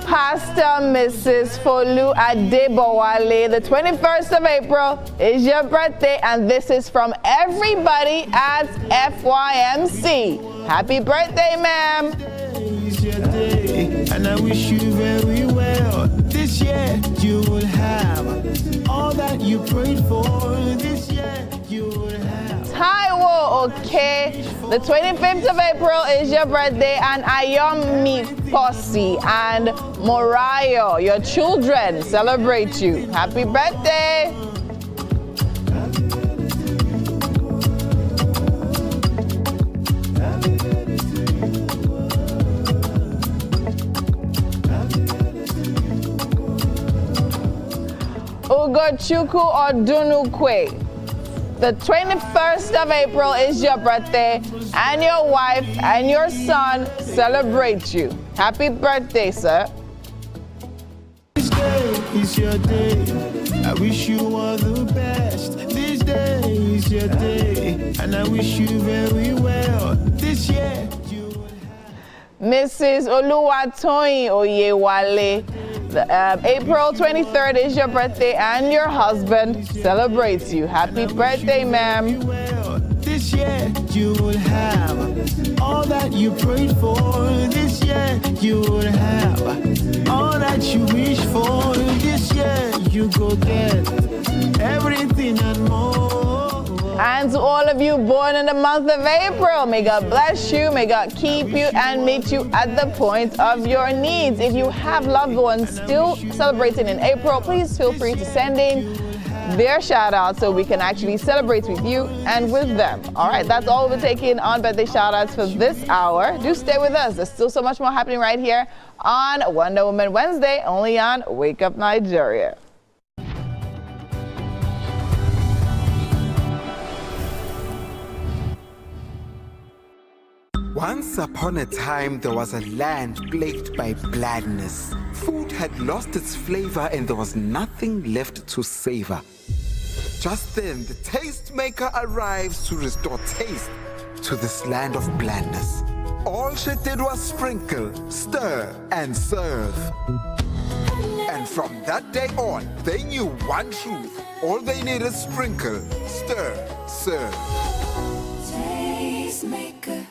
Pastor Mrs. Folu Adebowale, the 21st of April is your birthday, and this is from everybody at FYMC. Happy birthday, ma'am. And I wish you very well. This year you will have all that you prayed for. This year you will have. Taiwo, okay. The 25th of April is your birthday, and Ayomi Posse and Morayo, your children, celebrate you. Happy birthday. Ugochukwu Odunukwe, the 21st of April is your birthday, and your wife and your son celebrate you. Happy birthday, sir. This day is your day. I wish you all the best. This day is your day, and I wish you very well. This year you will have. Mrs. Oluwatoyin Oyewale, April 23rd is your birthday, and your husband celebrates you. Happy birthday, ma'am. This year you will have all that you prayed for. This year you will have all that you wish for. This year you go get everything and more. And to all of you born in the month of April, may God bless you, may God keep you, and meet you at the point of your needs. If you have loved ones still celebrating in April, please feel free to send in their shout out so we can actually celebrate with you and with them. All right, that's all we're taking on birthday shout outs for this hour. Do stay with us. There's still so much more happening right here on Wonder Woman Wednesday, only on Wake Up Nigeria. Once upon a time, there was a land plagued by blandness. Food had lost its flavor and there was nothing left to savor. Just then, the tastemaker arrives to restore taste to this land of blandness. All she did was sprinkle, stir, and serve. And from that day on, they knew one truth. All they need is sprinkle, stir, serve. Tastemaker.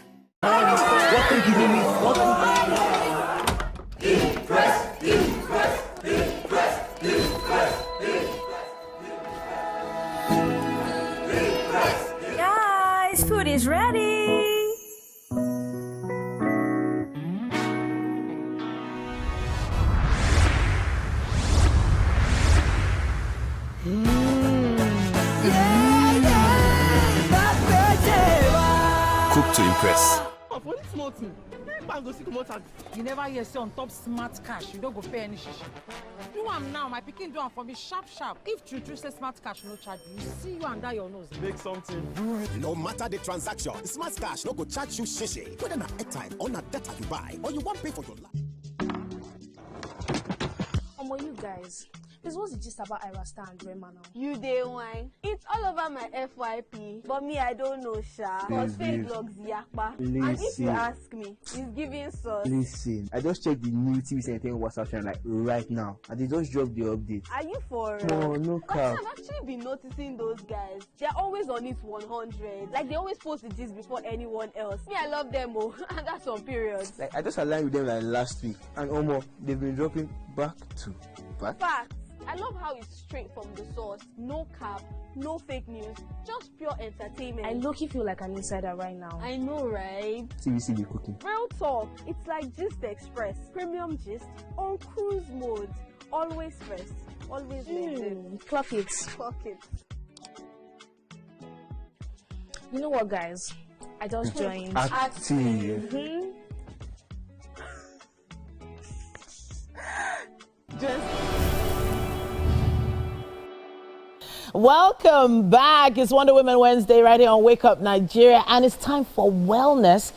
Guys, food is ready. cook to impress. You never hear say on top smart cash, you don't go pay any shishi. Do am now, my pikin do am for me sharp. If true say smart cash no charge you, see you under your nose. Make something do it. No matter the transaction, smart cash no go charge you shishi. Whether na airtime or na data you buy, or you want pay for your life. You guys, this was the gist about Irasta and Rema now. You day wine. It's all over my FYP, but me I don't know, Sha. Cause fake logs yakpa. And if you ask me, it's giving sauce. Listen, I just checked the new tvcentertainment WhatsApp channel like right now, and they just dropped the update. Are you for No, no cap. I've actually been noticing those guys. They're always on it 100. Like they always post the gist before anyone else. Me, I love them, oh, and that's on periods. Like I just aligned with them like last week, and they've been dropping back to back. Facts. I love how it's straight from the source. No cap, no fake news, just pure entertainment. I low-key feel like an insider right now. I know, right? TVC be cooking. Real talk. It's like Gist Express. Premium gist on cruise mode. Always first. Always legit. Clock it. Clock it. You know what, guys? I just joined. Active. Welcome back. It's Wonder Woman Wednesday right here on Wake Up Nigeria, and it's time for wellness.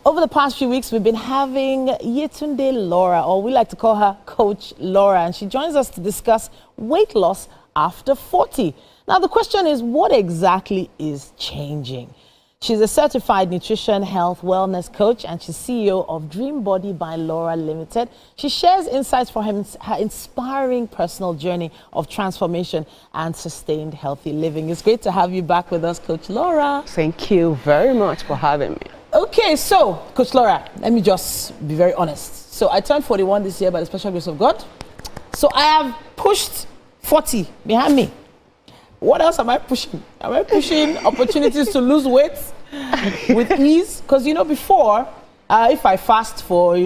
Over the past few weeks, we've been having Yetunde Laura, or we like to call her Coach Laura, and she joins us to discuss weight loss after 40. Now, the question is, what exactly is changing? She's a certified nutrition, health, wellness coach, and she's CEO of Dream Body by Laura Limited. She shares insights from her inspiring personal journey of transformation and sustained healthy living. It's great to have you back with us, Coach Laura. Thank you very much for having me. Okay, so, Coach Laura, let me just be very honest. So I turned 41 this year by the special grace of God. So I have pushed 40 behind me. What else am I pushing? Am I pushing opportunities to lose weight with ease? Because, before, if I fast for,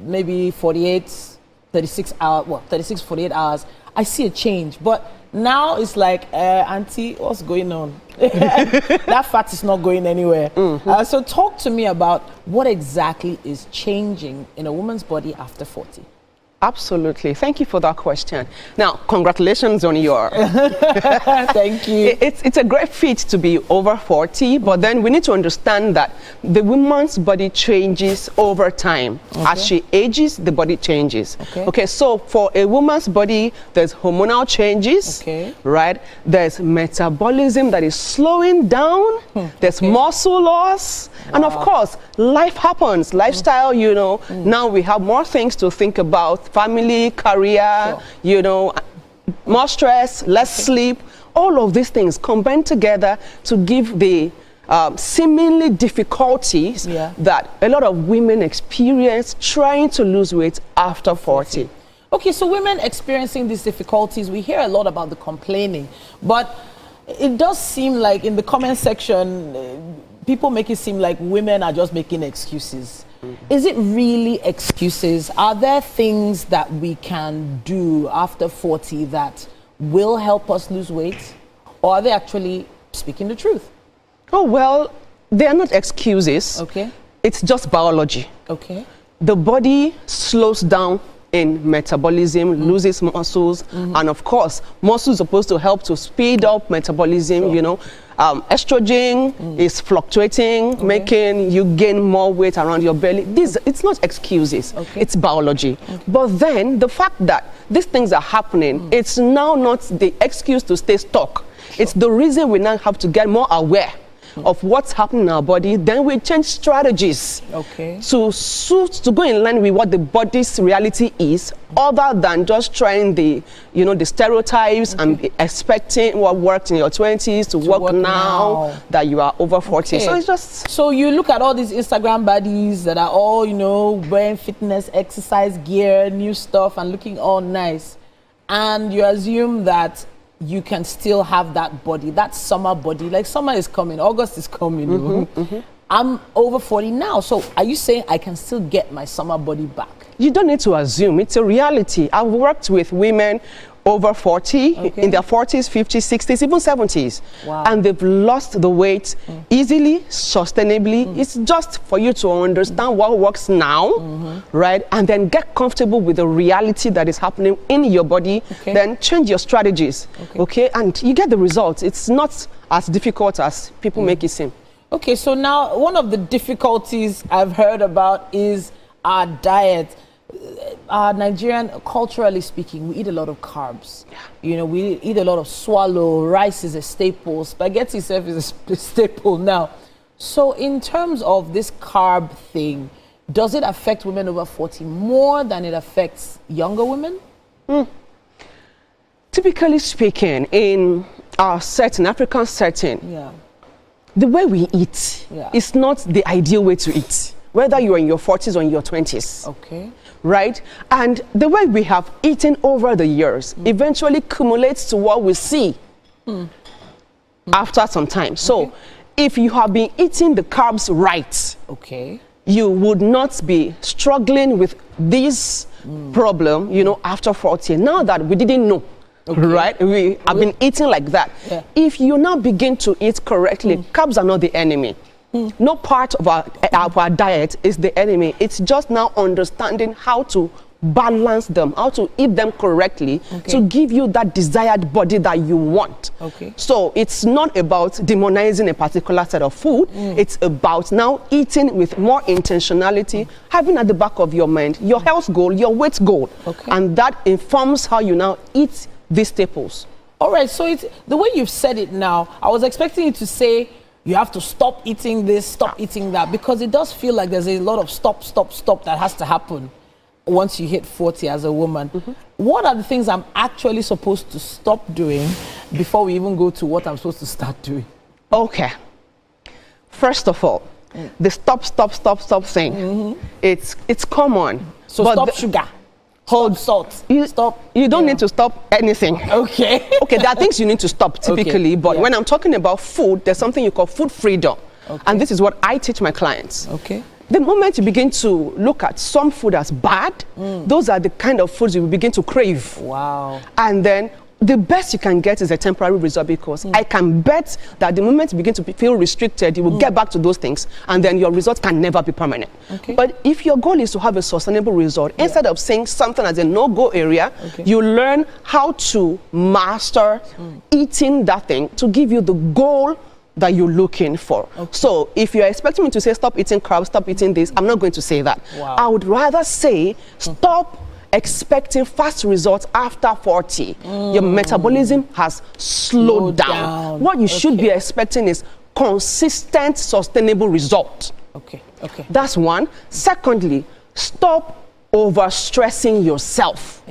maybe 36 hours, 48 hours, I see a change. But now it's like, Auntie, what's going on? That fat is not going anywhere. So talk to me about what exactly is changing in a woman's body after 40. Absolutely. Thank you for that question. Now, congratulations on your... Thank you. It's a great feat to be over 40, but then we need to understand that the woman's body changes over time. Okay. As she ages, the body changes. Okay, so for a woman's body, there's hormonal changes, right? There's metabolism that is slowing down. There's muscle loss. Wow. And of course, life happens. Lifestyle, now we have more things to think about. Family, career, more stress, less sleep, all of these things combine together to give the seemingly difficulties that a lot of women experience trying to lose weight after 40. Okay, so women experiencing these difficulties, we hear a lot about the complaining, but it does seem like in the comment section, people make it seem like women are just making excuses. Is it really excuses? Are there things that we can do after 40 that will help us lose weight? Or are they actually speaking the truth? Oh, well, they are not excuses. Okay. It's just biology. Okay. The body slows down in metabolism, loses muscles, and of course, muscles are supposed to help to speed up metabolism, estrogen is fluctuating, making you gain more weight around your belly. It's not excuses, it's biology. But then the fact that these things are happening, it's now not the excuse to stay stuck. It's the reason we now have to get more aware of what's happening in our body. Then we change strategies to go in line with what the body's reality is, other than just trying the stereotypes and expecting what worked in your 20s to work now that you are over 40. So it's just... So you look at all these Instagram baddies that are all, wearing fitness, exercise gear, new stuff and looking all nice. And you assume that you can still have that body, that summer body. Like summer is coming, August is coming. I'm over 40 now, so are you saying I can still get my summer body back? You don't need to assume, it's a reality. I've worked with women over 40, in their 40s, 50s, 60s, even 70s. Wow. And they've lost the weight easily, sustainably. It's just for you to understand what works now, right? And then get comfortable with the reality that is happening in your body. Then change your strategies, okay? And you get the results. It's not as difficult as people make it seem. Okay, so now one of the difficulties I've heard about is our diet. Nigerian, culturally speaking, we eat a lot of carbs. You know, we eat a lot of swallow. Rice is a staple. Spaghetti itself is a staple now. So in terms of this carb thing, does it affect women over 40 more than it affects younger women? Typically speaking, in our setting, African setting, the way we eat is not the ideal way to eat, whether you're in your 40s or in your 20s. Okay. Right? And the way we have eaten over the years eventually cumulates to what we see after some time. So if you have been eating the carbs right, you would not be struggling with this problem, you know, after 40. Now that we didn't know, right? We have been eating like that. If you now begin to eat correctly, carbs are not the enemy. No part of our diet is the enemy. It's just now understanding how to balance them, how to eat them correctly to give you that desired body that you want. So it's not about demonizing a particular set of food. It's about now eating with more intentionality, having at the back of your mind your health goal, your weight goal. And that informs how you now eat these staples. All right, so it's the way you've said it now, I was expecting you to say you have to stop eating this, stop eating that, because it does feel like there's a lot of stop that has to happen once you hit 40 as a woman. What are the things I'm actually supposed to stop doing before we even go to what I'm supposed to start doing? Okay. First of all, the stop thing, it's common. So but stop sugar. Hold salt. You don't need to stop anything. Okay. Okay, there are things you need to stop typically, but when I'm talking about food, there's something you call food freedom. And this is what I teach my clients. The moment you begin to look at some food as bad, those are the kind of foods you will begin to crave. Wow. And then the best you can get is a temporary result, because I can bet that the moment you begin to feel restricted, you will get back to those things, and then your result can never be permanent. But if your goal is to have a sustainable result, instead of seeing something as a no-go area, you learn how to master eating that thing to give you the goal that you're looking for. So if you're expecting me to say stop eating carbs, stop eating this, I'm not going to say that. I would rather say stop expecting fast results after 40. Your metabolism has slowed down. What you should be expecting is consistent, sustainable result. That's one. Secondly, stop over-stressing yourself.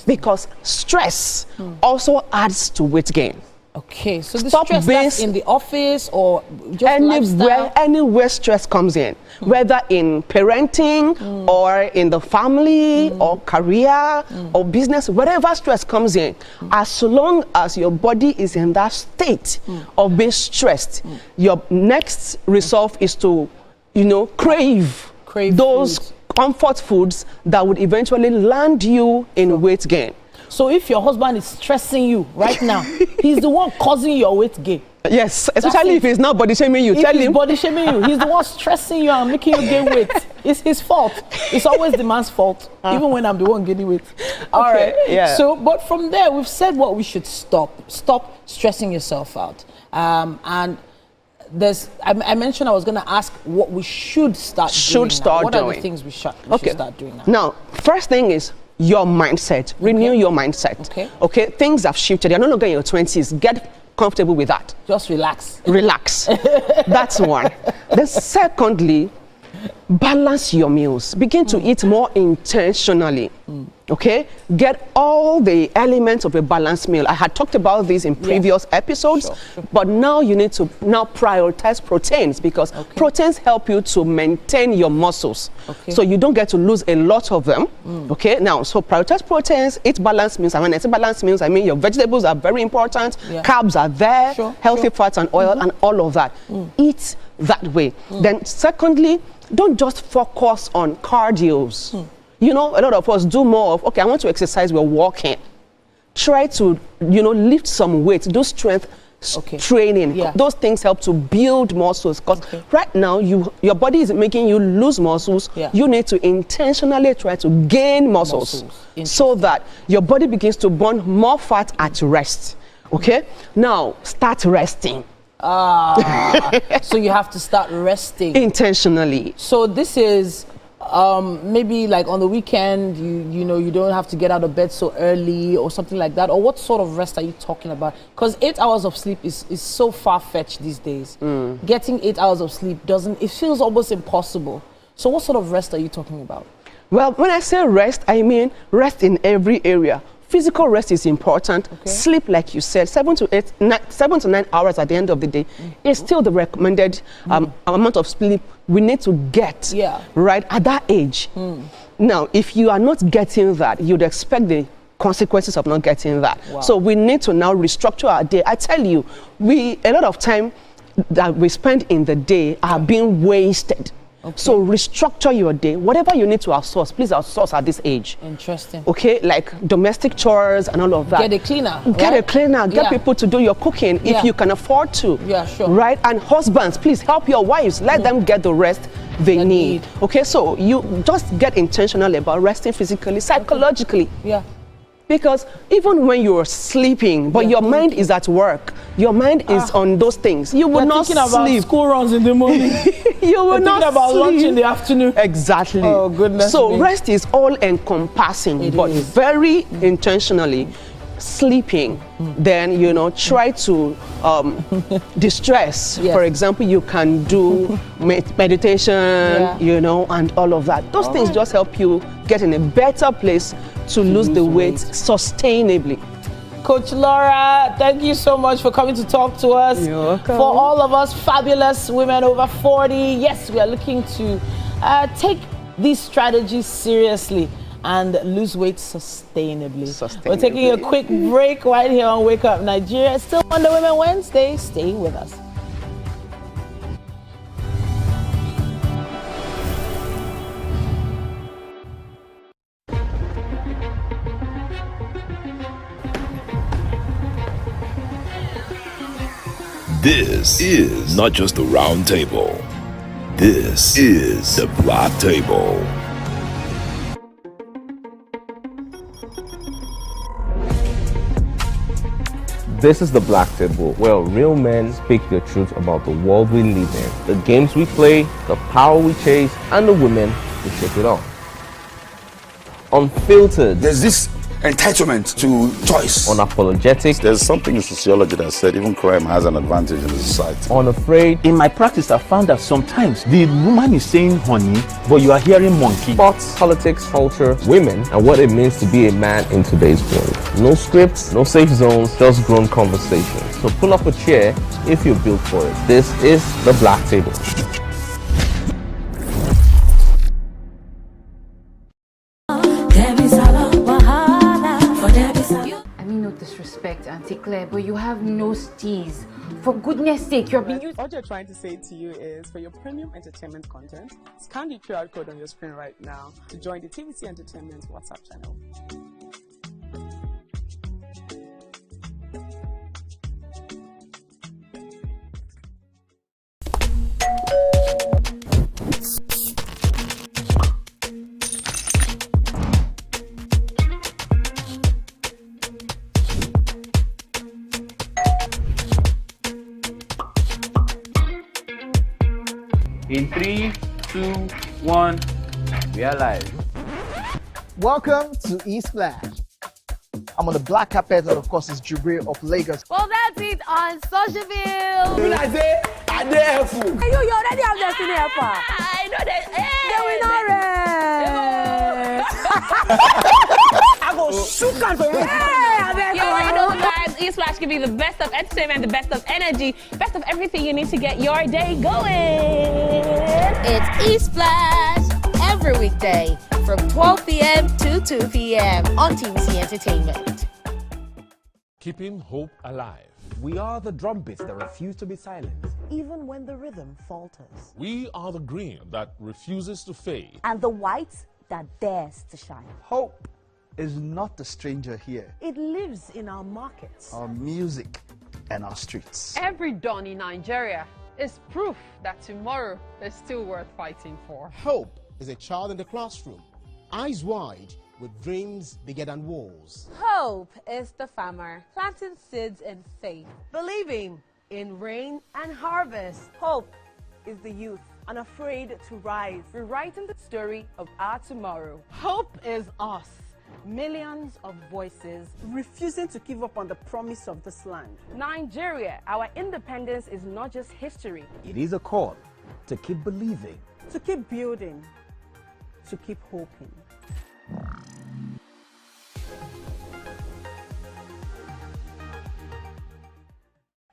Because stress also adds to weight gain. Okay, so the stress that's in the office or just anywhere stress comes in, whether in parenting or in the family or career or business, wherever stress comes in, as long as your body is in that state of being stressed, your next resolve is to, you know, crave those comfort foods that would eventually land you in weight gain. So if your husband is stressing you right now, he's the one causing your weight gain. Yes, especially if he's not body shaming you. If Tell he's him. body shaming you, he's the one stressing you and making you gain weight. It's his fault. It's always the man's fault, even when I'm the one gaining weight. All right. So, but from there, we've said what we should stop. Stop stressing yourself out. And there's, I mentioned I was going to ask what we should start doing. What are the things we should start doing now? Now, first thing is your mindset. Renew your mindset. Okay, things have shifted. You're no longer in your 20s. Get comfortable with that. Just relax. Relax. That's one. Then secondly, balance your meals. Begin to eat more intentionally. Okay, get all the elements of a balanced meal. I had talked about this in previous episodes, but now you need to prioritize proteins, because proteins help you to maintain your muscles, so you don't get to lose a lot of them. Okay, now so prioritize proteins, eat balanced meals. And when I say balanced meals, I mean your vegetables are very important, carbs are there, healthy fats and oil and all of that. Eat that way. Then secondly, don't just focus on cardios. You know, a lot of us do more of, okay, I want to exercise, we're walking. try to, lift some weight, do strength training. Those things help to build muscles, because right now your body is making you lose muscles. You need to intentionally try to gain muscles so that your body begins to burn more fat at rest. Okay, now start resting. So you have to start resting intentionally. So this is maybe like on the weekend, you don't have to get out of bed so early or something like that. Or what sort of rest are you talking about? Because 8 hours of sleep is so far-fetched these days. Getting 8 hours of sleep it feels almost impossible. So what sort of rest are you talking about? Well, when I say rest, I mean rest in every area. Physical rest is important. Sleep, like you said, 7 to 9 hours at the end of the day is still the recommended amount of sleep we need to get right at that age. Now, if you are not getting that, you'd expect the consequences of not getting that. So we need to now restructure our day. I tell you, a lot of time that we spend in the day are being wasted. So restructure your day. Whatever you need to outsource, please outsource at this age. Interesting. Okay, like domestic chores and all of that. Get a cleaner. Get a cleaner. Get people to do your cooking if you can afford to. Yeah, sure. Right? And husbands, please help your wives. Let them get the rest they need. Okay, so you just get intentional about resting physically, psychologically. Yeah. Because even when you're sleeping, but your mind is at work, your mind is on those things, you will not sleep. About school runs in the morning. You will not thinking about sleep. lunch in the afternoon. Exactly. Oh, goodness. So rest is all encompassing, but very intentionally. Sleeping, then try to distress. For example, you can do meditation, and all of that. Those things just help you get in a better place to lose the weight sustainably. Coach Laura, thank you so much for coming to talk to us. You're welcome. For all of us fabulous women over 40, yes, we are looking to take these strategies seriously and lose weight sustainably. We're taking a quick break right here on Wake Up Nigeria. Still Wonder Women Wednesday. Stay with us. This is not just a round table. This is the Black Table. This is the Black Table, where real men speak the truth about the world we live in, the games we play, the power we chase, and the women who shake it off. Unfiltered. There's this entitlement to choice. Unapologetic. There's something in sociology that said even crime has an advantage in the society. Unafraid. In my practice, I found that sometimes the woman is saying honey, but you are hearing monkey. Sports, politics, culture, women, and what it means to be a man in today's world. No scripts, no safe zones, just grown conversations. So pull up a chair if you're built for it. This is the Black Table. Disrespect, Auntie Claire, but you have no steez. For goodness sake, you're being used. What you're trying to say to you is, for your premium entertainment content, scan the QR code on your screen right now to join the TVC Entertainment WhatsApp channel. In 3, 2, 1, we are live. Welcome to eSplash. I'm on the black carpet, and of course, it's Jubril of Lagos. Well, that's it on Socialville. When I say, I dare fool. You already have Destiny Alpha. I know that. I go shoot can for you. You already know, guys. eSplash can be the best of entertainment, the best of energy, best of everything you need to get your day going. It's eSplash every weekday from 12 p.m. to 2 p.m. on TVC Entertainment. Keeping hope alive. We are the drumbeats that refuse to be silent, even when the rhythm falters. We are the green that refuses to fade. And the white that dares to shine. Hope is not a stranger here. It lives in our markets, Our music and our streets. Every dawn in Nigeria is proof that tomorrow is still worth fighting for. Hope is a child in the classroom, eyes wide, with dreams bigger than walls. Hope is the farmer planting seeds in faith. believing in rain and harvest. Hope is the youth unafraid to rise, rewriting the story of our tomorrow. Hope is us. Millions of voices Refusing to give up on the promise of this land. Nigeria, our independence is not just history. It is a call to keep believing, to keep building, to keep hoping.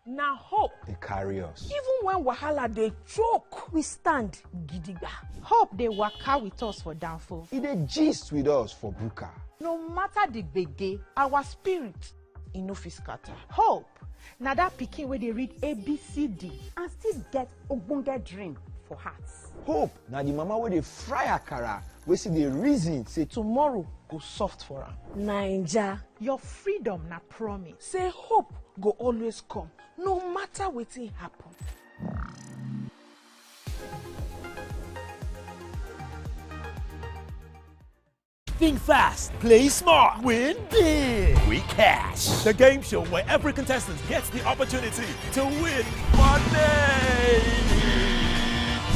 Now hope, They carry us. even when wahala they choke, we stand gidigba. Hope they waka with us for downfall. It dey gist with us for buka. No matter the gbege, our spirit e no fit scatter. Hope na that pikin wey dey read ABCD and still get ogbonge dream for hearts. Hope na the mama wey dey fry akara, wey see the reason say Tomorrow go soft for am. Naija, Your freedom na promise. say hope go always come, no matter wetin happen. Think fast, play smart, win big. We Cash, the game show where every contestant gets the opportunity to win money.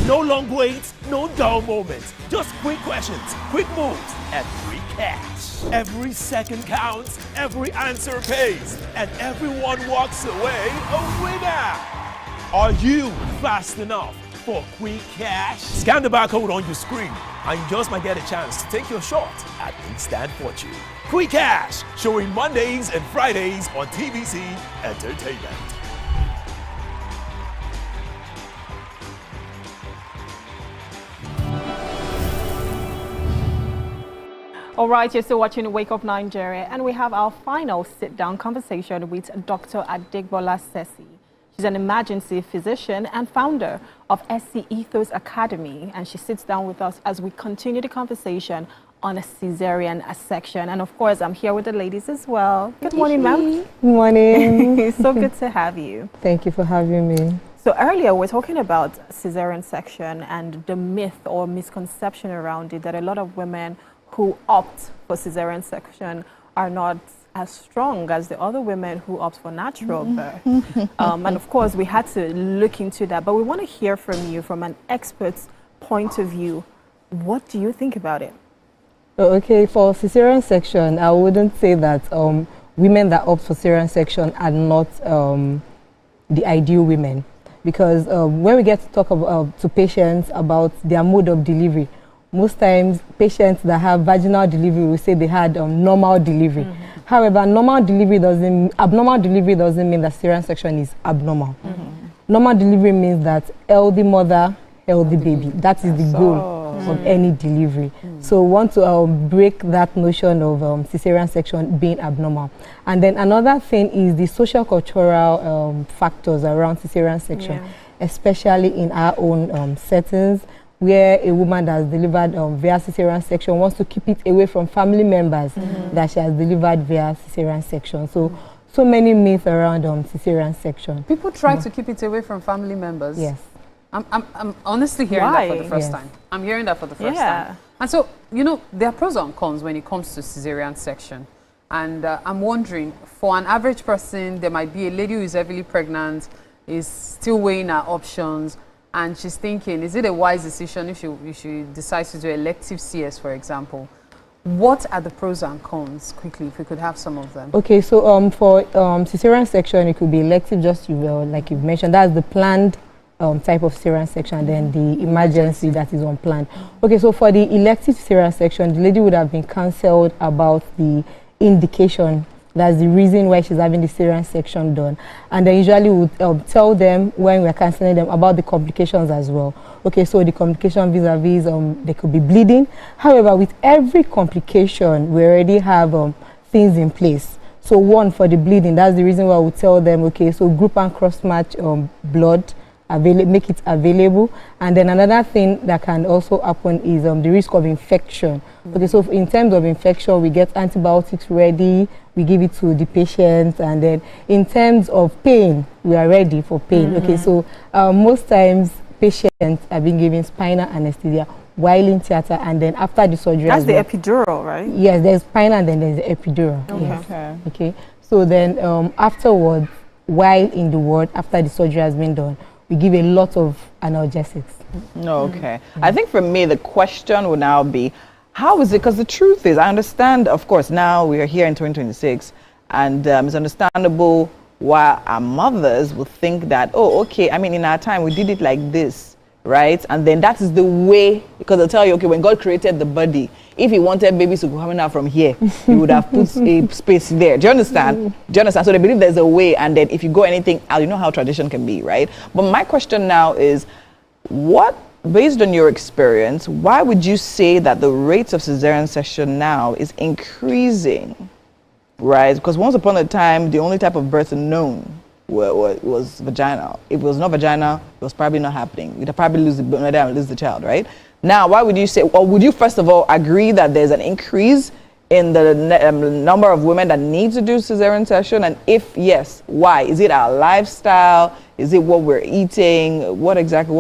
No long waits, no dull moments, just quick questions, quick moves, and free cash. Every second counts, every answer pays, and everyone walks away a winner. Are you fast enough for quick cash? Scan the barcode on your screen and you just might get a chance to take your shot at instant fortune. Quick Cash, showing Mondays and Fridays on TVC Entertainment. All right, you're still watching Wake Up Nigeria, and we have our final sit-down conversation with Dr. Adegbola Sesi. She's an emergency physician and founder of SC Ethos Academy, and she sits down with us as we continue the conversation on a cesarean section. And of course, I'm here with the ladies as well. Good morning, ma'am. Good morning. It's so good to have you. Thank you for having me. So earlier, we were talking about cesarean section and the myth or misconception around it that a lot of women who opt for cesarean section are not as strong as the other women who opt for natural birth. And of course, we had to look into that. But we want to hear from you from an expert's point of view. What do you think about it? Okay, for cesarean section, I wouldn't say that women that opt for cesarean section are not the ideal women. Because when we get to talk about, to patients about their mode of delivery, most times patients that have vaginal delivery will say they had normal delivery. However, abnormal delivery doesn't mean that cesarean section is abnormal. Normal delivery means that healthy mother, healthy baby. That is the goal of any delivery. So we want to break that notion of cesarean section being abnormal. And then another thing is the social cultural factors around cesarean section, especially in our own settings, where a woman that has delivered via cesarean section wants to keep it away from family members that she has delivered via cesarean section. So many myths around cesarean section. People try to keep it away from family members. Yes. I'm honestly hearing that for the first time. I'm hearing that for the first time. And so, you know, there are pros and cons when it comes to cesarean section. And I'm wondering, for an average person, there might be a lady who is heavily pregnant, is still weighing her options, and she's thinking, is it a wise decision if she decides to do elective CS, for example? What are the pros and cons, quickly, if we could have some of them? Okay, so for cesarean section, it could be elective, just like you've mentioned. That's the planned type of cesarean section, and then the emergency that is unplanned. Okay, so for the elective cesarean section, the lady would have been counseled about the indication. That's the reason why she's having the cesarean section done. And then usually we would tell them when we're counseling them about the complications as well. Okay, so the complication vis-a-vis, they could be bleeding. However, with every complication, we already have things in place. So one, for the bleeding, that's the reason why we tell them, okay, so group and cross-match blood make it available. And then another thing that can also happen is the risk of infection. Okay, so in terms of infection, we get antibiotics ready, we give it to the patient, and then in terms of pain, we are ready for pain. Okay, so most times patients are being given spinal anesthesia while in theater, and then after the surgery. That's the epidural, right? Yes, there's spinal and then there's the epidural. Okay. Yes. Okay. So then afterwards, while in the ward, after the surgery has been done, we give a lot of analgesics. Okay. I think for me, the question would now be, how is it? Because the truth is, I understand, of course, now we are here in 2026, and it's understandable why our mothers would think that, oh, okay, I mean, in our time, we did it like this, right? And then that is the way, because they'll tell you, okay, when God created the body, if he wanted babies to go coming out from here, he would have put a space there. Do you understand? Do you understand? So they believe there's a way, and then if you go anything out, you know how tradition can be, right? But my question now is, what, based on your experience, why would you say that the rates of cesarean section now is increasing, right? Because once upon a time, the only type of birth known was vaginal. If it was not vaginal, it was probably not happening. You'd probably lose the child, right? Now, why would you say, or would you first of all agree that there's an increase in the number of women that need to do cesarean section? And if yes, why? Is it our lifestyle? Is it what we're eating? What exactly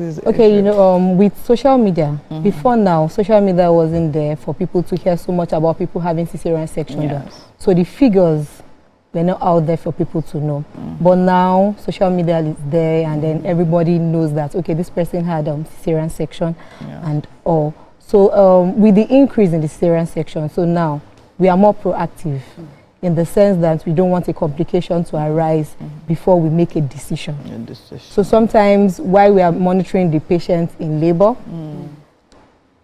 is it? Okay, you know, with social media, before now, social media wasn't there for people to hear so much about people having cesarean section done. So the figures were not out there for people to know. But now, social media is there, and then everybody knows that, okay, this person had cesarean section and all. So with the increase in the cesarean section, so now we are more proactive in the sense that we don't want a complication to arise before we make a decision. So sometimes while we are monitoring the patient in labor,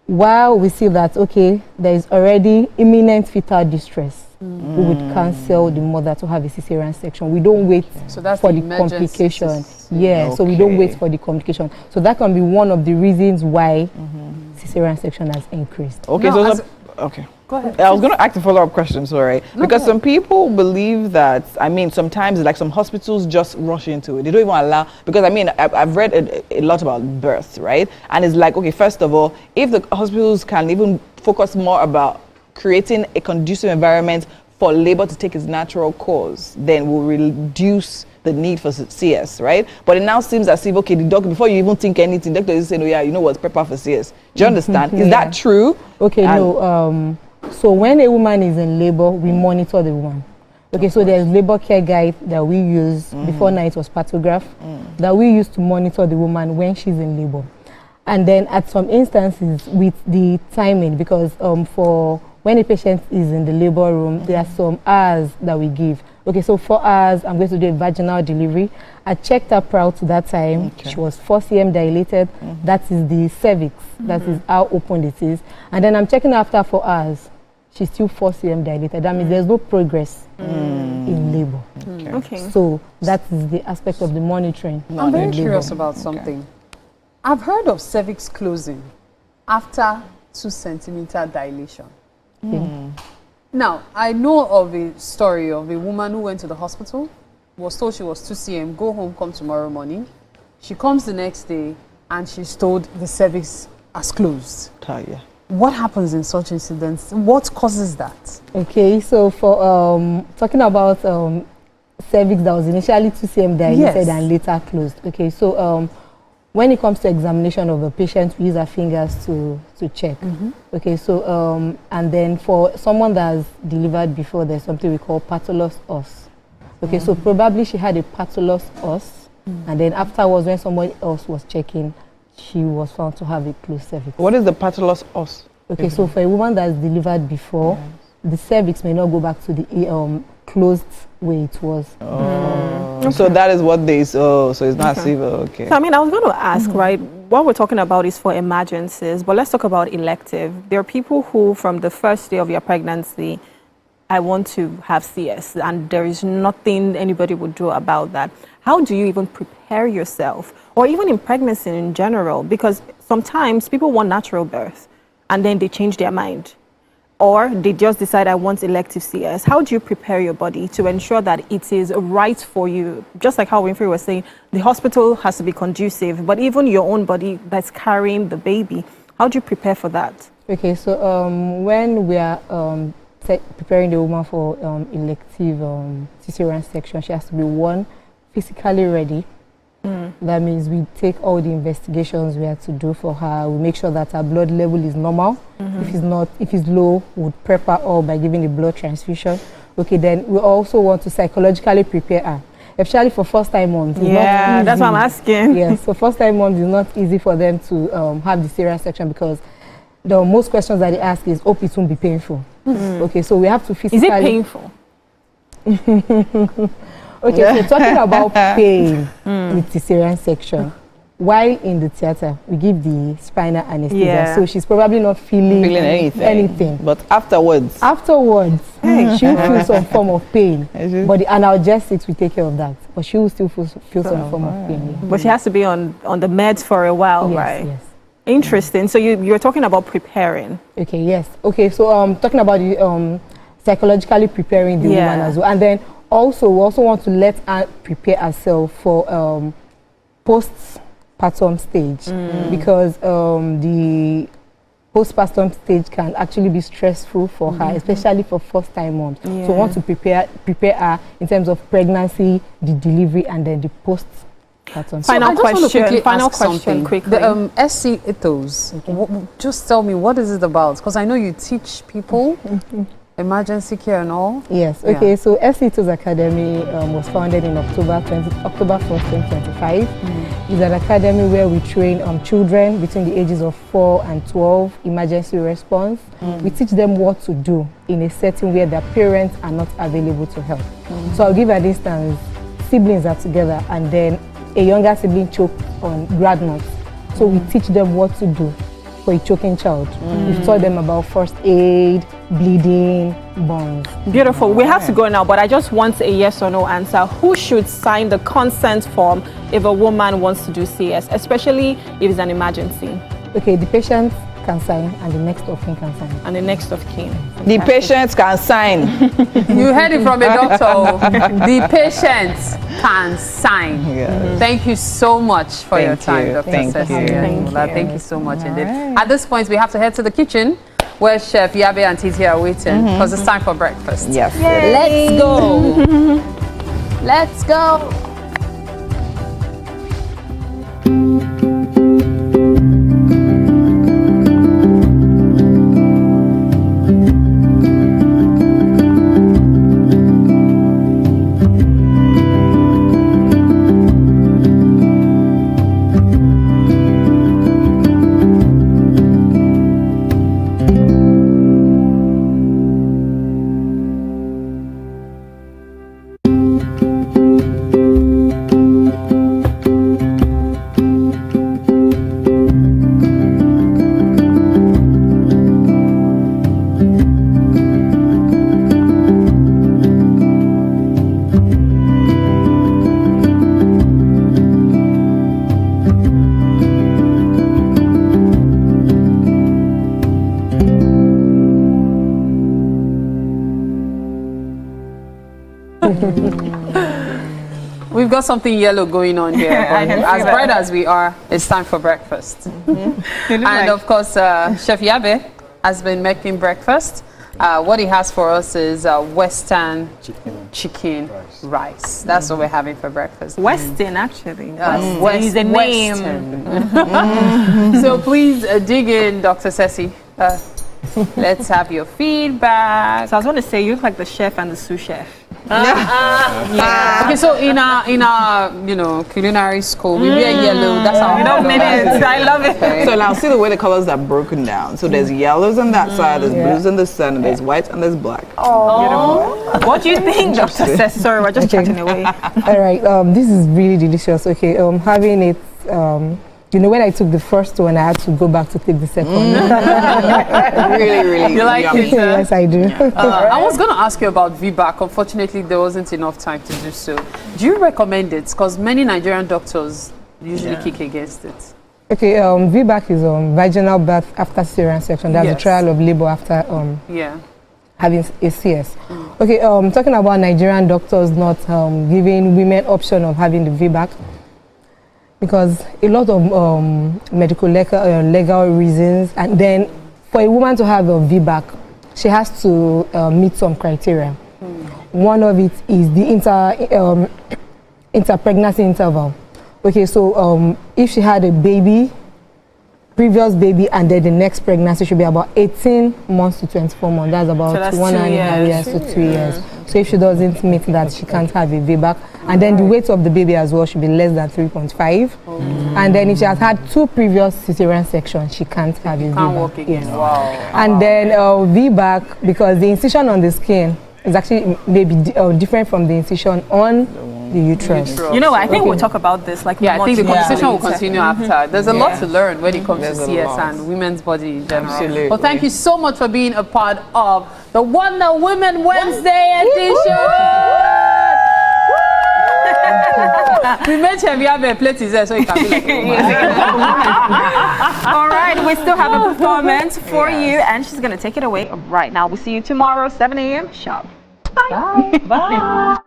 while we see that, okay, there is already imminent fetal distress, we would counsel the mother to have a cesarean section. We don't wait for the complication. Yeah, so we don't wait for the complication. So that can be one of the reasons why cesarean section has increased. Okay, No, so okay. Go ahead. I was going to ask a follow-up question, sorry. No, because some people believe that, I mean, sometimes like some hospitals just rush into it. They don't even allow, because I mean, I've read a lot about birth, right? And it's like, okay, first of all, if the hospitals can even focus more about creating a conducive environment for labor to take its natural course, then we'll reduce the need for CS, right? But it now seems as if, okay, the doctor, before you even think anything, the doctor is saying, oh yeah, you know what's prepare for CS. Do you understand? Is that true? Okay, no. So when a woman is in labor, we monitor the woman. Okay, so there's labor care guide that we use, before now it was pathograph, that we use to monitor the woman when she's in labor. And then at some instances with the timing, because for when a patient is in the labor room, there are some hours that we give. Okay, so 4 hours, I'm going to do a vaginal delivery. I checked her prior to that time. She was 4 cm dilated. That is the cervix. That is how open it is. And then I'm checking her after 4 hours. She's still 4 cm dilated. That means there's no progress in labor. Okay. So that is the aspect of the monitoring. I'm very curious about something. I've heard of cervix closing after 2 centimeter dilation. Now, I know of a story of a woman who went to the hospital, was told she was 2 cm, go home, come tomorrow morning. She comes the next day and she's told the cervix has closed. What happens in such incidents? What causes that? Okay, so for talking about cervix that was initially 2 cm dilated and later closed. Okay, so when it comes to examination of a patient, we use our fingers to check. Okay, so and then for someone that's delivered before, there's something we call patulous os. Okay, so probably she had a patulous os, and then afterwards, when someone else was checking, she was found to have a closed cervix. What is the patulous os? Okay, so for a woman that's delivered before, the cervix may not go back to the closed way it was. So that is what they saw. So it's not civil. Okay. So I mean, I was going to ask, right? What we're talking about is for emergencies, but let's talk about elective. There are people who, from the first day of your pregnancy, I want to have CS, and there is nothing anybody would do about that. How do you even prepare yourself, or even in pregnancy in general? Because sometimes people want natural birth, and then they change their mind. or they just decide I want elective CS, how do you prepare your body to ensure that it is right for you? Just like how Winfrey was saying, the hospital has to be conducive, but even your own body that's carrying the baby, how do you prepare for that? Okay, so when we are preparing the woman for elective cesarean section, she has to be, one, physically ready. That means we take all the investigations we have to do for her. We make sure that her blood level is normal. If it's low, we'll prep her up by giving a blood transfusion. Okay, then we also want to psychologically prepare her, especially for first-time moms. Yeah, that's what I'm asking. Yes, so first-time moms, it's not easy for them to have the cesarean section because the most questions that they ask is, hope it won't be painful. Okay, so we have to physically... Is it painful? Okay, so talking about pain with cesarean section, while in the theater, we give the spinal anesthesia, so she's probably not feeling anything. But afterwards, she'll feel some form of pain. But the analgesics will take care of that. But she will still feel some form of pain. Yeah. But she has to be on the meds for a while, right? Yes. Interesting. So you're talking about preparing. Okay, yes. Okay, so talking about the psychologically preparing the woman as well. And then also, we also want to let her prepare herself for postpartum stage because the postpartum stage can actually be stressful for her, especially for first-time moms. So we want to prepare her in terms of pregnancy, the delivery, and then the postpartum. Final question quickly. The SC ethos, just tell me, what is it about? Because I know you teach people emergency care and all. Yes, okay, so SC Ethos Academy was founded in October 1st, 2025. It's an academy where we train children between the ages of 4 and 12 emergency response. We teach them what to do in a setting where their parents are not available to help. So I'll give an instance. Siblings are together and then a younger sibling choked on grad nuts. So we teach them what to do for a choking child. We've taught them about first aid, bleeding, burns. Beautiful. We have to go now, but I just want a yes or no answer. Who should sign the consent form if a woman wants to do CS, especially if it's an emergency? Okay, the patient can sign and the next of kin can sign. And the next of kin. The patient can sign. You heard it from a doctor. The patient can sign. Thank you so much for your time, Dr. Ceci. Thank you so much indeed. At this point, we have to head to the kitchen where Chef Yabe and Titi are waiting because it's time for breakfast. Yes. Let's go. Let's go. We've got something yellow going on here. As bright as we are, it's time for breakfast. And of course, Chef Yabe has been making breakfast. What he has for us is Western chicken rice. That's what we're having for breakfast. Western, actually. Is a name. So please dig in, Dr. Ceci. Let's have your feedback. So I was going to say, you look like the chef and the sous chef. Okay, so in our culinary school, we wear yellow. That's our I love it. Okay. So now see the way the colors are broken down. So there's yellows on that side, there's blues on the center, and there's white and there's black. Beautiful. What do you think, Dr. Ceci? Sorry, we're just chatting away. All right, this is really delicious. Okay, having it. When I took the first one, I had to go back to take the second one. Really you like it? Yes, I do. I was going to ask you about VBAC. Unfortunately, there wasn't enough time to do so. Do you recommend it? Because many Nigerian doctors usually kick against it. Okay, VBAC is vaginal birth after cesarean section. That's the trial of labor after having a CS. Okay, talking about Nigerian doctors not giving women option of having the VBAC, because a lot of medical legal reasons, and then for a woman to have a VBAC, she has to meet some criteria. One of it is the inter-pregnancy interval. Okay, so if she had a previous baby, and then the next pregnancy should be about 18 months to 24 months. That's about that's 1.5 years to 2 years. So if she doesn't meet that, she can't have a VBAC. And then the weight of the baby as well should be less than 3.5. And then if she has had 2 previous cesarean sections, she can't have a VBAC. Can't walk again. Yes. Wow. And then VBAC, because the incision on the skin is actually maybe different from the incision on the uterus. You know, I think we'll talk about this I think the conversation will continue after. There's a lot to learn when it comes to CS and women's body in general. Absolutely. Well, thank you so much for being a part of the Wonder Women Wednesday edition. We mentioned we have a plate there, so you can be like, all right, we still have a performance for you, and she's going to take it away right now. We'll see you tomorrow, 7 a.m. sharp. Bye. Bye.